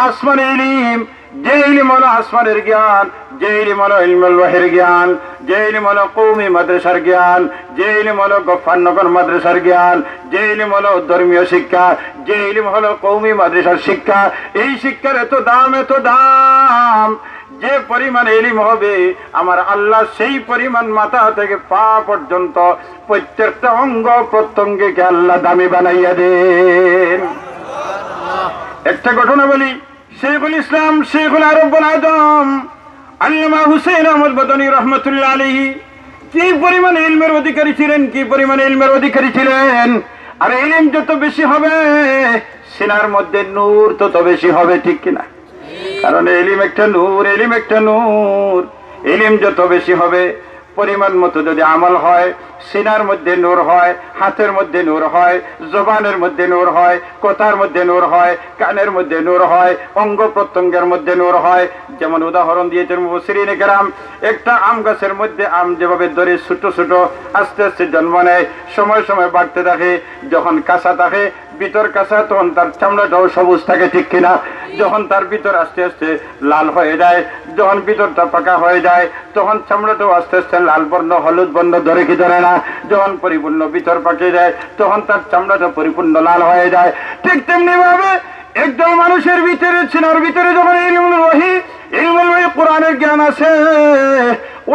আসমানের ইলম, যে ইলম হলো আসমানের জ্ঞান, যে ইলম হলো ইলমুল ওয়াহির জ্ঞান, যে ইলম হলো কওমি মাদ্রাসার জ্ঞান, যে ইলম হলো গফফরনগর মাদ্রাসার জ্ঞান, যে ইলম হলো ধর্মীয় শিক্ষা, যে ইলম হলো কওমি মাদ্রাসার শিক্ষা, এই শিক্ষার এত দাম, এত দাম। যে পরিমাণ ইলম হবে আমার আল্লাহ সেই পরিমাণ মাথা থেকে পা পর্যন্ত প্রত্যেকটা অঙ্গ প্রত্যঙ্গকে আল্লাহ দামি বানাইয়া দেন। একটা ঘটনা বলি, শেখুল ইসলাম শেখুল আরবুল আজম আল্লামা হুসাইন আহমদ বদনী রহমতুল্লাহ আলাইহি কি পরিমাণ ইলমের অধিকারী ছিলেন, কি পরিমাণ ইলমের অধিকারী ছিলেন। আর ইলম যত বেশি হবে সিনার মধ্যে নূর তত বেশি হবে, ঠিক কিনা? কারণ ইলম একটা নূর, ইলম একটা নূর। ইলম যত বেশি হবে, পরিমাণ মতো যদি আমল হয়, সিনার মধ্যে নূর হয়, হাতের মধ্যে নূর হয়, জবানের মধ্যে নূর হয়, কথার মধ্যে নূর হয়, কানের মধ্যে নূর হয়, অঙ্গ প্রত্যঙ্গের মধ্যে নূর হয়। যেমন উদাহরণ দিয়েছেন মুফাসসিরিনে কেরাম, একটা আম গাছের মধ্যে আম যেভাবে ধরে ছোট ছোট আস্তে আস্তে জন্ম নেয়, সময় সময় বাড়তে থাকে, যখন কাঁচা থাকে ভিতর কাঁচা তখন তার চামড়াটাও সবুজ থাকে, ঠিক কিনা? যখন তার ভিতর আস্তে আস্তে লাল হয়ে যায়, যখন ভিতরটা পাকা হয়ে যায়, তখন চামড়াটাও আস্তে আস্তে লাল বর্ণ হলুদ বর্ণ ধরে কি ধরে না? যখন পরিপূর্ণ ভিতর পাকে যায় তখন তার চামড়াটা পরিপূর্ণ লাল হয়ে যায়। ঠিক তেমনি ভাবে একদম মানুষের ভিতরে, সিনার ভিতরে যখন ইলমুল ওয়াহি, ইলমুল ওয়াহি কোরআনের জ্ঞান আছে,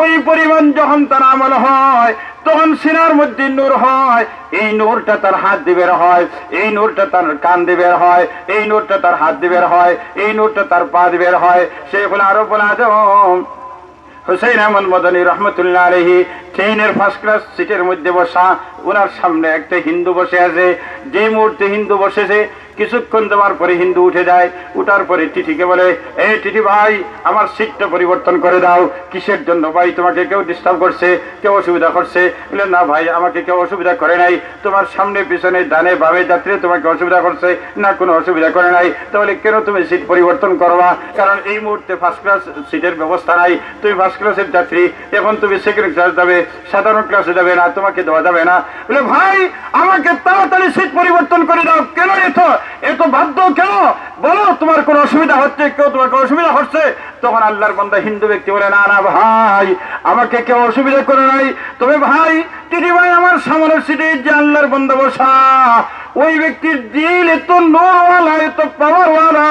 ওই পরিমাণ যখন তার আমল হয় তখন সিনার মধ্যে নূর হয়। এই নূরটা তার হাত দিয়ে বের হয়, এই নূরটা তার কান দিয়ে বের হয়, এই নূরটা তার হাত দিয়ে বের হয়, এই নূরটা তার পা দিয়ে বের হয়। শেখুল আরবুল আজম হুসাইন আহমদ মদনী রহমতুল্লাহ আলাইহি ট্রেনের ফার্স্ট ক্লাস সিটের মধ্যে বসা, ওনার সামনে একটা হিন্দু বসে আছে। যে মুহূর্তে হিন্দু বসেছে কিছুক্ষণ দেওয়ার পরে হিন্দু উঠে যায়, উঠার পরে টিটিকে বলে, এই টিটি ভাই আমার সিটটা পরিবর্তন করে দাও। কিসের জন্য ভাই? তোমাকে কেউ ডিস্টার্ব করছে, কেউ অসুবিধা করছে? বলে না ভাই, আমাকে কেউ অসুবিধা করে নাই, তোমার সামনে পিছনে ডানে বামে যাত্রী তোমাকে অসুবিধা করছে না? কোনো অসুবিধা করে নাই। তাহলে কেন তুমি সিট পরিবর্তন করবা? কারণ এই মুহূর্তে ফার্স্ট ক্লাস সিটের ব্যবস্থা নাই, তুমি ফার্স্ট ক্লাসের যাত্রী, এখন তুমি সেকেন্ড ক্লাস যাবে, সাধারণ ক্লাসে যাবে না, তোমাকে দেওয়া যাবে না। বলে ভাই আমাকে তাড়াতাড়ি সিট পরিবর্তন করে দাও। কেন এত বাধ্য কেন? বলো তোমার কোনো অসুবিধা হচ্ছে, কেউ তোমাকে অসুবিধা হচ্ছে? তখন আল্লাহর বান্দা হিন্দু ব্যক্তি বলে, না না ভাই আমাকে কেউ অসুবিধা করে নাই, তবে ভাই টিটি ভাই আমার সামনের সিটে যে আল্লাহর বান্দা বসা, ওই ব্যক্তির দিল এত নূরওয়ালা, এত পাওয়ারওয়ালা,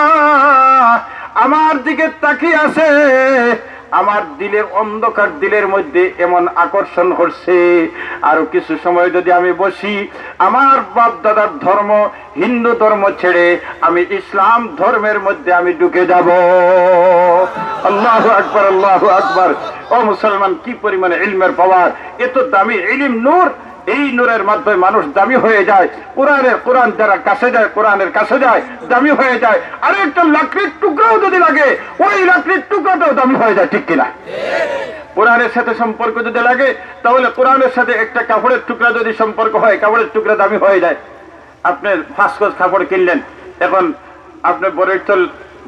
আমার দিকে তাকিয়ে আছে, আমার দিলের অন্ধকার দিলের মধ্যে এমন আকর্ষণ করছে। আরো কিছু সময় যদি আমি বসি, আমার বাপ দাদার ধর্ম হিন্দু ধর্ম ছেড়ে আমি ইসলাম ধর্মের মধ্যে আমি ঢুকে যাব। আল্লাহু আকবার, আল্লাহু আকবার। ও মুসলমান, কি পরিমাণে ইলমের পাওয়ার! এত দামি ইলম, নূর। এই নূরের মাধ্যমে মানুষ দামি হয়ে যায়। কোরআন যারা কাছে যায়, কোরআনের কাছে যায়, দামি হয়ে যায়। আর একটা লাকড়ির টুকরাও যদি লাগে, ওই লাকড়ির টুকরাটাও দামি হয়ে যায়, ঠিক কিনা? কোরআনের সাথে সম্পর্ক যদি লাগে, তাহলে কোরআনের সাথে একটা কাপড়ের টুকরা যদি সম্পর্ক হয়, কাপড়ের টুকরা দামি হয়ে যায়। আপনি 5 গজ কাপড় কিনলেন, এখন আপনি বরেরতল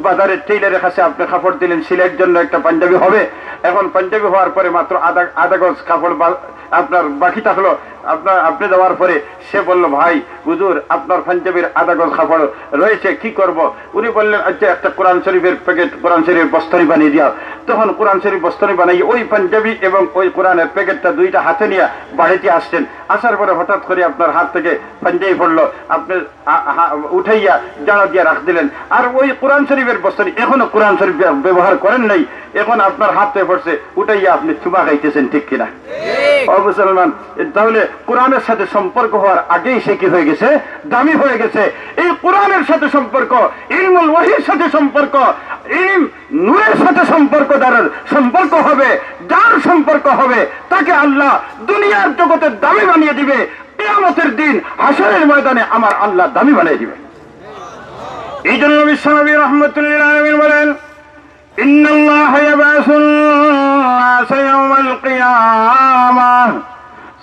বাজারের টেইলারের কাছে আপনি কাপড় দিলেন সিলের জন্য একটা পাঞ্জাবি হবে। এখন পাঞ্জাবি হওয়ার পরে মাত্র আধা গজ কাপড় আপনার বাকি থাকলো। আপনি দেওয়ার পরে সে বলল, ভাই হুজুর আপনার পাঞ্জাবির আধা গজ কাপড় রয়েছে, কি করব? উনি বললেন, আচ্ছা একটা কোরআন শরীফের প্যাকেট, কোরআন শরীফের বস্তানি বানিয়ে দিও। তখন কোরআন শরীফ বস্তনি বানাই ওই পাঞ্জাবি এবং ওই কোরআনের প্যাকেটটা দুইটা হাতে নিয়ে বাড়িতে আসছেন। আসার পরে হঠাৎ করে আপনার হাত থেকে পাঞ্জাবি পড়লো, আপনি উঠাইয়া জানা দিয়ে রাখ দিলেন। আর ওই কোরআন শরীফের বস্তনি এখনো কোরআন শরীফ ব্যবহার করেন নাই, এখন আপনার হাতে পড়ছে, উঠাইয়া আপনি চুমা খাইতেছেন, ঠিক কিনা? ও মুসলমান, তাহলে কোরআনের সাথে সম্পর্ক হওয়ার আগেই সে কি হয়ে গেছে? দামি হয়ে গেছে। এই কোরআনের সাথে সম্পর্ক, ইলমুল ওয়াহির সাথে সম্পর্ক, ইলম নূরের সাথে সম্পর্ক সম্পর্ক হবে, যার সম্পর্ক হবে তাকে আল্লাহ দুনিয়ার জগতে দামি বানিয়ে দিবে। কিয়ামতের দিন হাশরের ময়দানে আমার আল্লাহ দামি বানিয়ে দিবে। এই জন্য বিশ্বনবী রাহমাতুল্লিল আলামিন বলেন, ইন্নাল্লাহা ইয়াবাসুন নাসা ইয়াওমাল কিয়ামাহ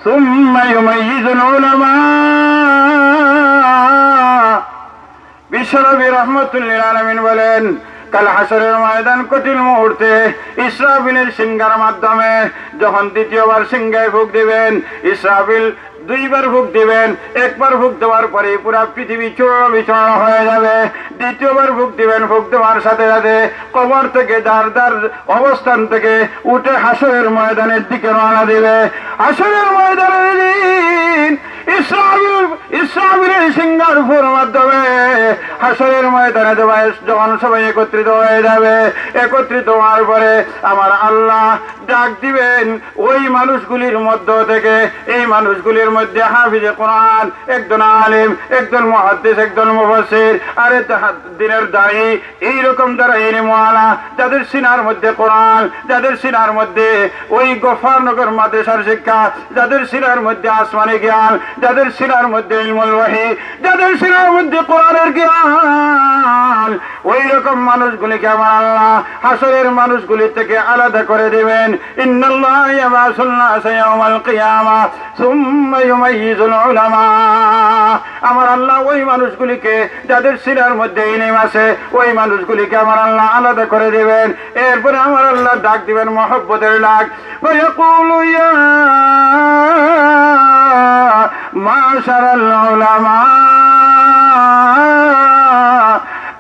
সুম্মা ইউমাইয়িজুল উলামা। বিশ্বনবী রাহমাতুল্লিল আলামিন বলেন, কাল হাশরের ময়দান কঠিন মুহূর্তে ইসরাফিলের সিংহার মাধ্যমে যখন দ্বিতীয়বার সিংহায় ফুঁক দিবেন, ইসরাফিল দুইবার ফুঁক দিবেন। একবার ফুঁক দেওয়ার পরে পুরা পৃথিবী চূর্ণ বিচূর্ণ হয়ে যাবে। দ্বিতীয়বার ফুঁক দিবেন, ফুঁক দেওয়ার সাথে সাথে কবর থেকে যার যার অবস্থান থেকে উঠে হাশরের ময়দানের দিকে রওনা দিবে। হাশরের ময়দানের দিন ইসরাফিলের সিংহার ফুঁর মাধ্যমে হাশরের ময়দানে যখন সবাই একত্রিত হয়ে যাবে, একত্রিত হওয়ার পরে আমার আল্লাহ ডাক দিবেন ওই মানুষগুলির মধ্য থেকে। এই মানুষগুলির মধ্যে হাফিজে কোরআন, একজন আলিম, একজন মুহাদ্দিস, একজন মুফাসসির, আরে দিনের দায়ী, এইরকম যারা ইলমওয়ালা, যাদের সিনার মধ্যে কোরআন, যাদের সিনার মধ্যে ওই গফরনগর মাদ্রাসার শিক্ষা, যাদের সিনার মধ্যে আসমানি জ্ঞান, যাদের সিনার মধ্যে ইলমুল ওয়াহি, যাদের সিনার মধ্যে কোরআনের জ্ঞান, ওই রকম মানুষগুলিকে আমার আল্লাহ হাশরের মানুষগুলি থেকে আলাদা করে দিবেন। ইন্নাল্লাহা ইয়াবাসুন নাসা ইয়াওমাল কিয়ামাহ সুম্মা ইউমাইয়িজুল উলামা। আমার আল্লাহ ওই মানুষগুলিকে যাদের সিনার মধ্যে ইলম আছে, ওই মানুষগুলিকে আমার আল্লাহ আলাদা করে দিবেন। এরপরে আমার আল্লাহ ডাক দিবেন মহব্বতের ডাক, ওয়ায়াকুলু ইয়া মাশারাল উলামা,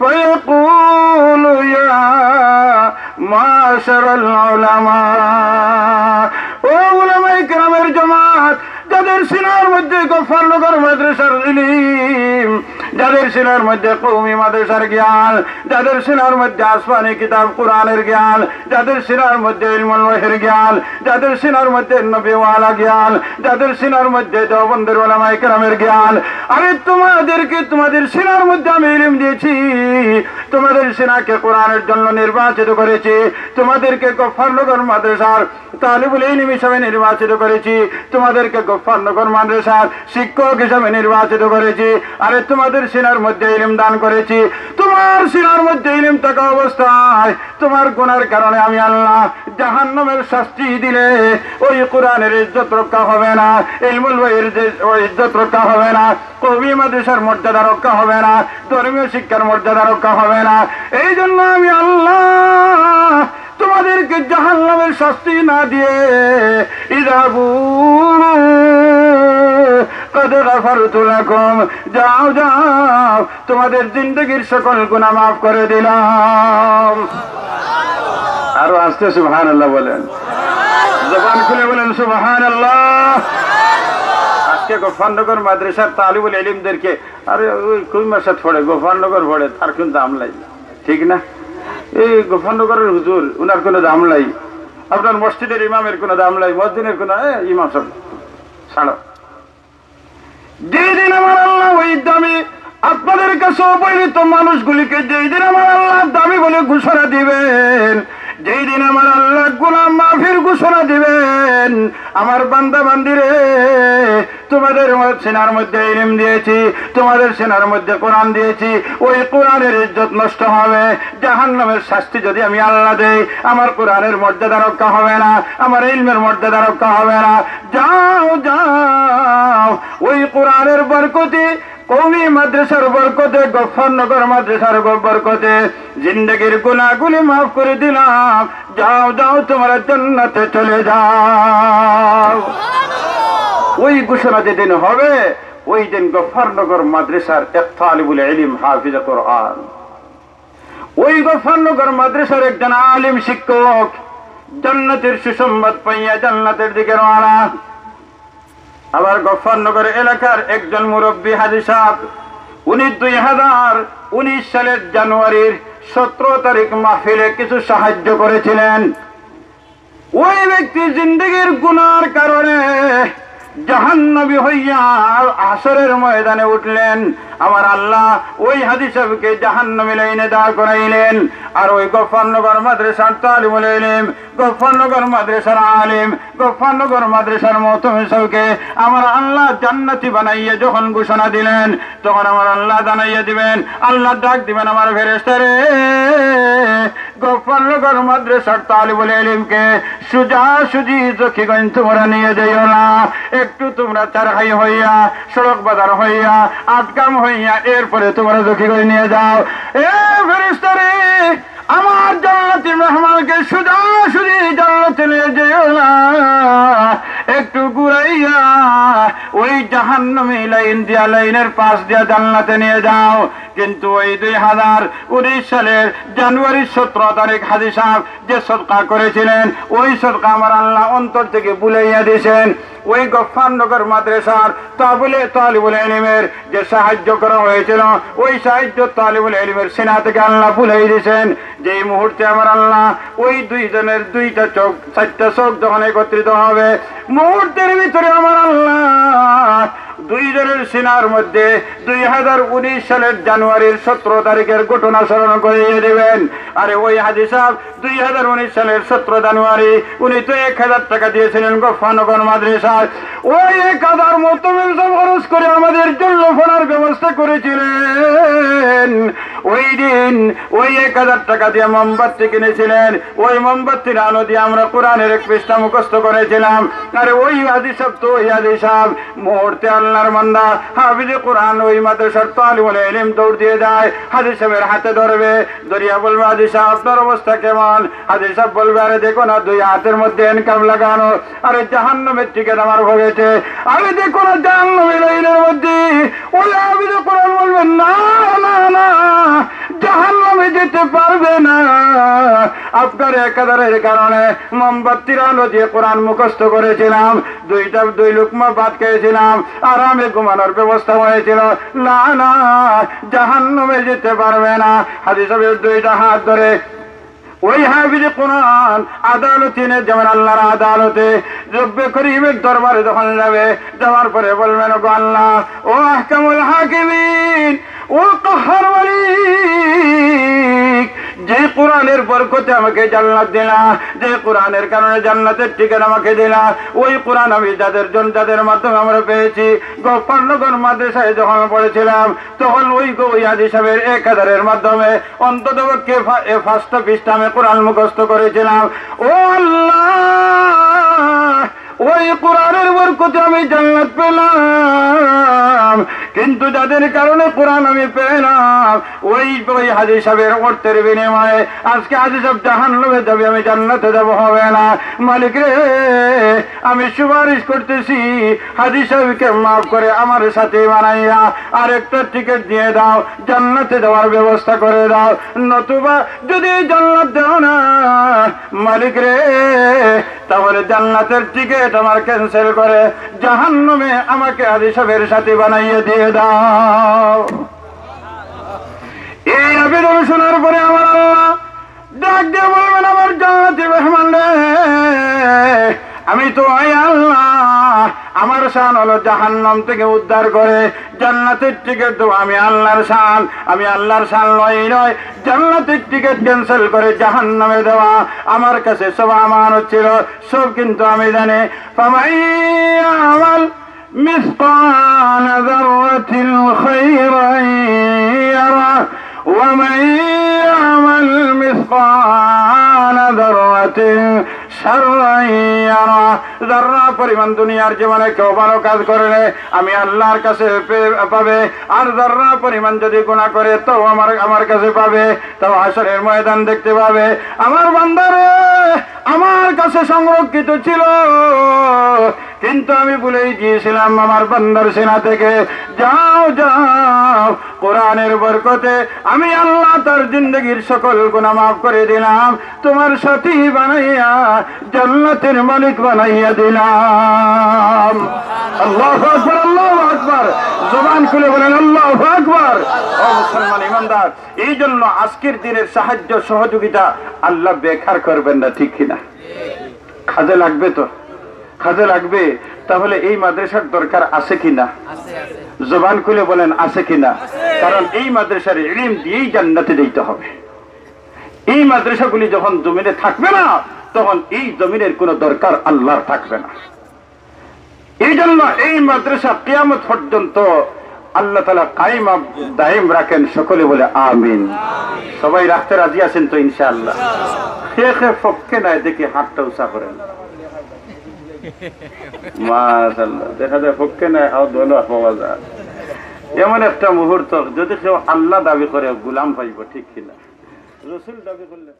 ويقول يا معشر العلماء। ও উলামায়ে কেরামের জামাত, যাদের সিনার মধ্যে গফরনগর মাদ্রাসার ইলম, যাদের সিনার মধ্যে কওমি মাদ্রাসার জ্ঞান, যাদের সিনার মধ্যে আসমানি কিতাব কোরআনের জ্ঞান, যাদের সিনার মধ্যে ইলমুল ওয়াহির জ্ঞান, যাদের সিনার মধ্যে নবীওয়ালা জ্ঞান, যাদের সিনার মধ্যে দেওবন্দের উলামায়ে কেরামের জ্ঞান, আরে তোমাদেরকে তোমাদের সিনার মধ্যে আমি ইলম দিয়েছি, তোমাদের সিনাকে কোরআনের জন্য নির্বাচিত করেছি, তোমাদেরকে গফরনগর মাদ্রাসার তালিবুল ইলম হিসাবে নির্বাচিত করেছি, তোমাদেরকে গফরনগর মাদ্রাসার শিক্ষক হিসাবে নির্বাচিত করেছি, আরে তোমাদের সিনার মধ্যে ইলম দান করেছি। তোমার সিনার মধ্যে ইলম থাকা অবস্থায় তোমার গুনার কারণে আমি আল্লাহ জাহান্নামের শাস্তি দিলে ওই কোরআনের ইজ্জত রক্ষা হবে না, ইলমুল ওয়াহির ইজ্জত রক্ষা হবে না, কওমি মাদ্রাসার মর্যাদা রক্ষা হবে না, ধর্মীয় শিক্ষার মর্যাদা রক্ষা হবে না। এই জন্য আমি আল্লাহ তোমাদেরকে জাহান্নামের শাস্তি না দিয়ে ইযাবু কদ গফরতু লাকুম, যাও যাও তোমাদের জিন্দেগীর সকল গুনাহ মাফ করে দিলাম। আরো আস্তে সুবহানাল্লাহ বলেন, জবান খুলে বলেন সুবহানাল্লাহ। আজকে গফরনগর মাদ্রাসার তালিবুল ইলমদেরকে আরে ওই কই মাসাত পড়ে গফরনগর পড়ে, তার কোনো দাম নাই, ঠিক না? এই গফরনগরের হুজুর, উনার কোনো দাম নাই, আপনার মসজিদের ইমামের কোনো দাম নাই, মসজিদের কোনো ইমাম সব ছাড়ো। যেই দিন আমার আল্লাহ ওই দামি আপনাদের কাছে অপরিণত মানুষগুলিকে যেই দিন আমার আল্লাহ দামি বলে ঘোষণা দিবেন, যেই দিন আমার আল্লাহ গুনাহ মাফির ঘোষণা দিবেন, আমার বান্দা বান্দিরে তোমাদের সিনার মধ্যে ইলম দিয়েছি, তোমাদের সিনার মধ্যে কোরআন দিয়েছি, ওই কোরআনের ইজ্জত নষ্ট হবে, জাহান্নামের শাস্তি যদি আমি আল্লাহ দেই, আমার কোরআনের মর্যাদা রক্ষা হবে না, আমার ইলমের মর্যাদা রক্ষা হবে না। যাও যাও ওই কোরআনের বরকতে, কওমি মাদ্রাসার বরকতে, গফরনগর মাদ্রাসার বরকতে জিন্দেগীর গুনাহগুলি মাফ করে দিলাম, যাও যাও তোমরা জান্নাতে চলে যাও। ওই ঘোষণা যেদিন হবে, ওই দিন গফরনগর মাদ্রাসার এক তালিবুল ইলম হাফিজ কোরআন, ওই গফরনগর মাদ্রাসার একজন আলিম শিক্ষক জান্নাতের সুসংবাদ পাইয়া জান্নাতের দিকে রওনা। আবার গফরনগর এলাকার একজন মুরব্বী হাজী সাহেব, উনি 2019 সালের জানুয়ারির 17 তারিখ মাহফিলে কিছু সাহায্য করেছিলেন। ওই ব্যক্তি জিন্দেগির গুনার কারণে জাহান্নামী হইয়া হাসরের ময়দানে উঠলেন। আমার আল্লাহ ওই হাজী সাহেবকে জাহান্নামী লাইনে দাঁড় করাইলেন। আর ওই গফরনগর মাদ্রাসার তালিমুল ইলম, গফরনগর মাদ্রাসার আলিম, গফরনগর মাদ্রাসার মুহতামিম সাহেবকে আমার আল্লাহ জান্নাতি বানাইয়া যখন ঘোষণা দিলেন, তখন আমার আল্লাহ জানাইয়া দিবেন, আল্লাহ ডাক দিবেন, আমার ফেরেশতারে গফরনগর মাদ্রাসার তালিবুল ইলমকে সোজাসুজি চকিগঞ্জ তোমরা নিয়ে যাইও না, একটু তোমরা চারহাই হইয়া সড়ক বাজার হইয়া আটকাম হইয়া এরপরে তোমরা চকিগঞ্জ নিয়ে যাও। এ ফেরেশতারে আমার জান্নাতি মেহমানকে সোজাসুজি জান্নাতে নিয়ে যাইও না, একটু ঘুরাইয়া ওই জাহান্নামী লাইন দিয়া লাইনের পাশ দিয়া জান্নাতে নিয়ে যাও। কিন্তু ওই 2019 সালের জানুয়ারি 17 তারিখ হাজী সাহেব যে সদকা করেছিলেন, ওই সদকা আমার আল্লাহ অন্তর থেকে বুলাইয়া দিয়েছেন। ওই গফরনগর মাদ্রাসার তালিবুল ইলমের যে সাহায্য করা হয়েছিল, ওই সাহায্য তালিবুল ইলমের সিনা থেকে আল্লাহ বুলাই দিয়েছেন। যেই মুহূর্তে আমার আল্লাহ ওই দুইজনের 2টা চোখ 4টা চোখ যখন একত্রিত হবে, মুহূর্তের ভিতরে আমার আল্লাহ দুইজনের সিনার মধ্যে 2019 সালের জানুয়ারির 17 তারিখের ঘটনা স্মরণ করিয়ে দেবেন। আরে ওই হাজী সাহেব 2019 সালের 17 জানুয়ারি উনি তো 1000 টাকা দিয়েছিলেন গফরনগর মাদ্রাসায়। ওই 1000 মুহতামিম সাহেব খরচ করে আমাদের জন্য ফোনার ব্যবস্থা করেছিলেন। ওই দিন ওই 1000 টাকা দিয়ে মোমবাতি কিনেছিলেন। ওই মোমবাতির আলো দিয়ে আমরা কোরআনের 1 পৃষ্ঠা মুখস্থ করেছিলাম। আরে ওই হাজী সাহেব তো ওই হাজী সাহেব মুহূর্তে আল্লাহর বান্দা হাফিজে কোরআন ওই মাদ্রাসার তালিবুল ইলম দৌড় দিয়ে যায়, হাজী সাহেবের হাতে ধরবে, ধরিয়া বলবে, হাজী সাহেব আপনার অবস্থা কেমন? হাজী সাহেব বলবে, আরে দেখো না 2 হাতের মধ্যে এনকাম লাগানো, আরে জাহান্নামের টিকিট আমার ভোগেছে। আরে দেখো না জাহান্নামের লাইনের মধ্যে। ওই হাফিজে কোরআন বলবে, না না না, জাহান্নামে যেতে পারবে না, আপনার 1000-এর কারণে মোমবাতির আলো দিয়ে কোরআন মুখস্থ করেছিলাম, 2 লুকমা ভাত খেয়েছিলাম, আরামে ঘুমানোর ব্যবস্থা হয়েছিল, না না জাহান্নামে যেতে পারবে না। হাজী সাহেবের 2টা হাত ধরে ওই হাফিজে কোরআন আদালতে যেমন আল্লাহর আদালতে রব্বে করিমের দরবারে যখন যাবে, যাওয়ার পরে বলবেন, গো আল্লাহ, ও আহকামুল হাকিমিন, ও কাহ্হার মালিক, যে কোরআনের বরকতে আমাকে জান্নাত দিলা, যে কোরআনের কারণে জান্নাতের টিকিট আমাকে দিলা, ওই কোরআন আমি যাদের মাধ্যমে আমরা পেয়েছি। গফরনগর মাদ্রাসায় যখন পড়েছিলাম, তখন ওই হাজী সাহেবের 1000-এর মাধ্যমে অন্তত 1টা পৃষ্ঠা আমি কোরআন মুখস্থ করেছিলাম। ও আল্লাহ, ওই কোরআনের বরকতে আমি জান্নাত পেলাম, কিন্তু যাদের কারণে কোরআন আমি পেলাম, ওই হাজী সাহেবের অর্থের বিনিময়ে আজকে হাজী সাহেব জাহান্নামে যাবে, আমি জান্নাতে যাব, হবে না। মালিক রে, আমি সুপারিশ করতেছি, হাজী সাহেবকে মাফ করে আমার সাথে বানাইয়া আরেকটা টিকিট দিয়ে দাও, জান্নাতে যাওয়ার ব্যবস্থা করে দাও। নতুবা যদি জান্নাত দাও না মালিক রে, তাহলে জান্নাতের টিকিট আমার ক্যান্সেল করে জাহান্নামে আমাকে হাজী সাহেবের সাথে বানাইয়ে দিয়ে দাও। এই আবেদন শোনার পরে আমার আল্লাহ ডাক দিয়ে বলবেন, আমার জান্নাতি মেহমান রে, আমি তো ওই আল্লাহ, আমার শান হলো জাহান্নাম থেকে উদ্ধার করে জান্নাতের টিকিট দেবো। আমি আল্লাহর শান, আমি আল্লাহর শান নয়, জান্নাতের টিকিট ক্যান্সেল করে জাহান্নামে দেওয়া আমার কাছে সব আমানত ছিল, সব কিন্তু আমি জানি। ফামাইয়ামাল মিসকাল যাররাতিন খায়রান ইয়ারা ওয়া মান ইয়ামাল মিসকাল যাররাতিন শাররান ইয়ারা। যারা পরিমাণ দুনিয়ার জীবনে কেউ ভালো কাজ করলে আমি আল্লাহর কাছে পাবে, আর যারা পরিমাণ যদি গুনাহ করে তো আমার কাছে পাবে, তাও হাসরের ময়দান দেখতে পাবে। আমার বান্দারে, আমার কাছে সংরক্ষিত ছিল, কিন্তু আমি বলেই দিয়েছিলাম আমার বান্দার সেনা থেকে, যাও যাও, কোরআনের বরকতে আমি আল্লাহ তার জিন্দগির সকল গুনাহ মাফ করে দিলাম, তোমার সাথী বানাইয়া জান্নাতের মালিক বানাইয়া দিলাম। আল্লাহু আকবার, আল্লাহু আকবার, জবান খুলে বলেন আল্লাহু আকবার। ও মুসলমান ইমানদার, এই জন্য আজকের দিনের সাহায্য সহযোগিতা আল্লাহ বেকার করবেন না, ঠিক কিনা? কাজে লাগবে তো, কাজে লাগবে। তাহলে এই মাদ্রাসার দরকার আছে কিনা? জবান খুলে বলেন আছে কিনা? কারণ এই মাদ্রাসার ইলম দিয়েই জান্নাতে যেতে হবে। এই মাদ্রাসাগুলি যখন জমিনে থাকবে না, তখন এই জমিনের কোনো দরকার আল্লাহর থাকবে না। এই জন্য এই মাদ্রাসা কিয়ামত পর্যন্ত আল্লাহ তাআলা কায়েম দায়েম রাখেন। সকলে বলে আমিন। সবাই রাখতে রাজি আছেন তো ইনশাআল্লাহ? শেখে ফক্কে নাই দেখি হাতটা উঁচা করেন। মাশাআল্লাহ, দেখা যায় ফক্কে নাই আও দোনো পাওয়া যায়। এমন একটা মুহূর্ত যদি কেউ আল্লাহ দাবি করে গোলাম পাইব, ঠিক কিনা? রাসূল দাবি করলে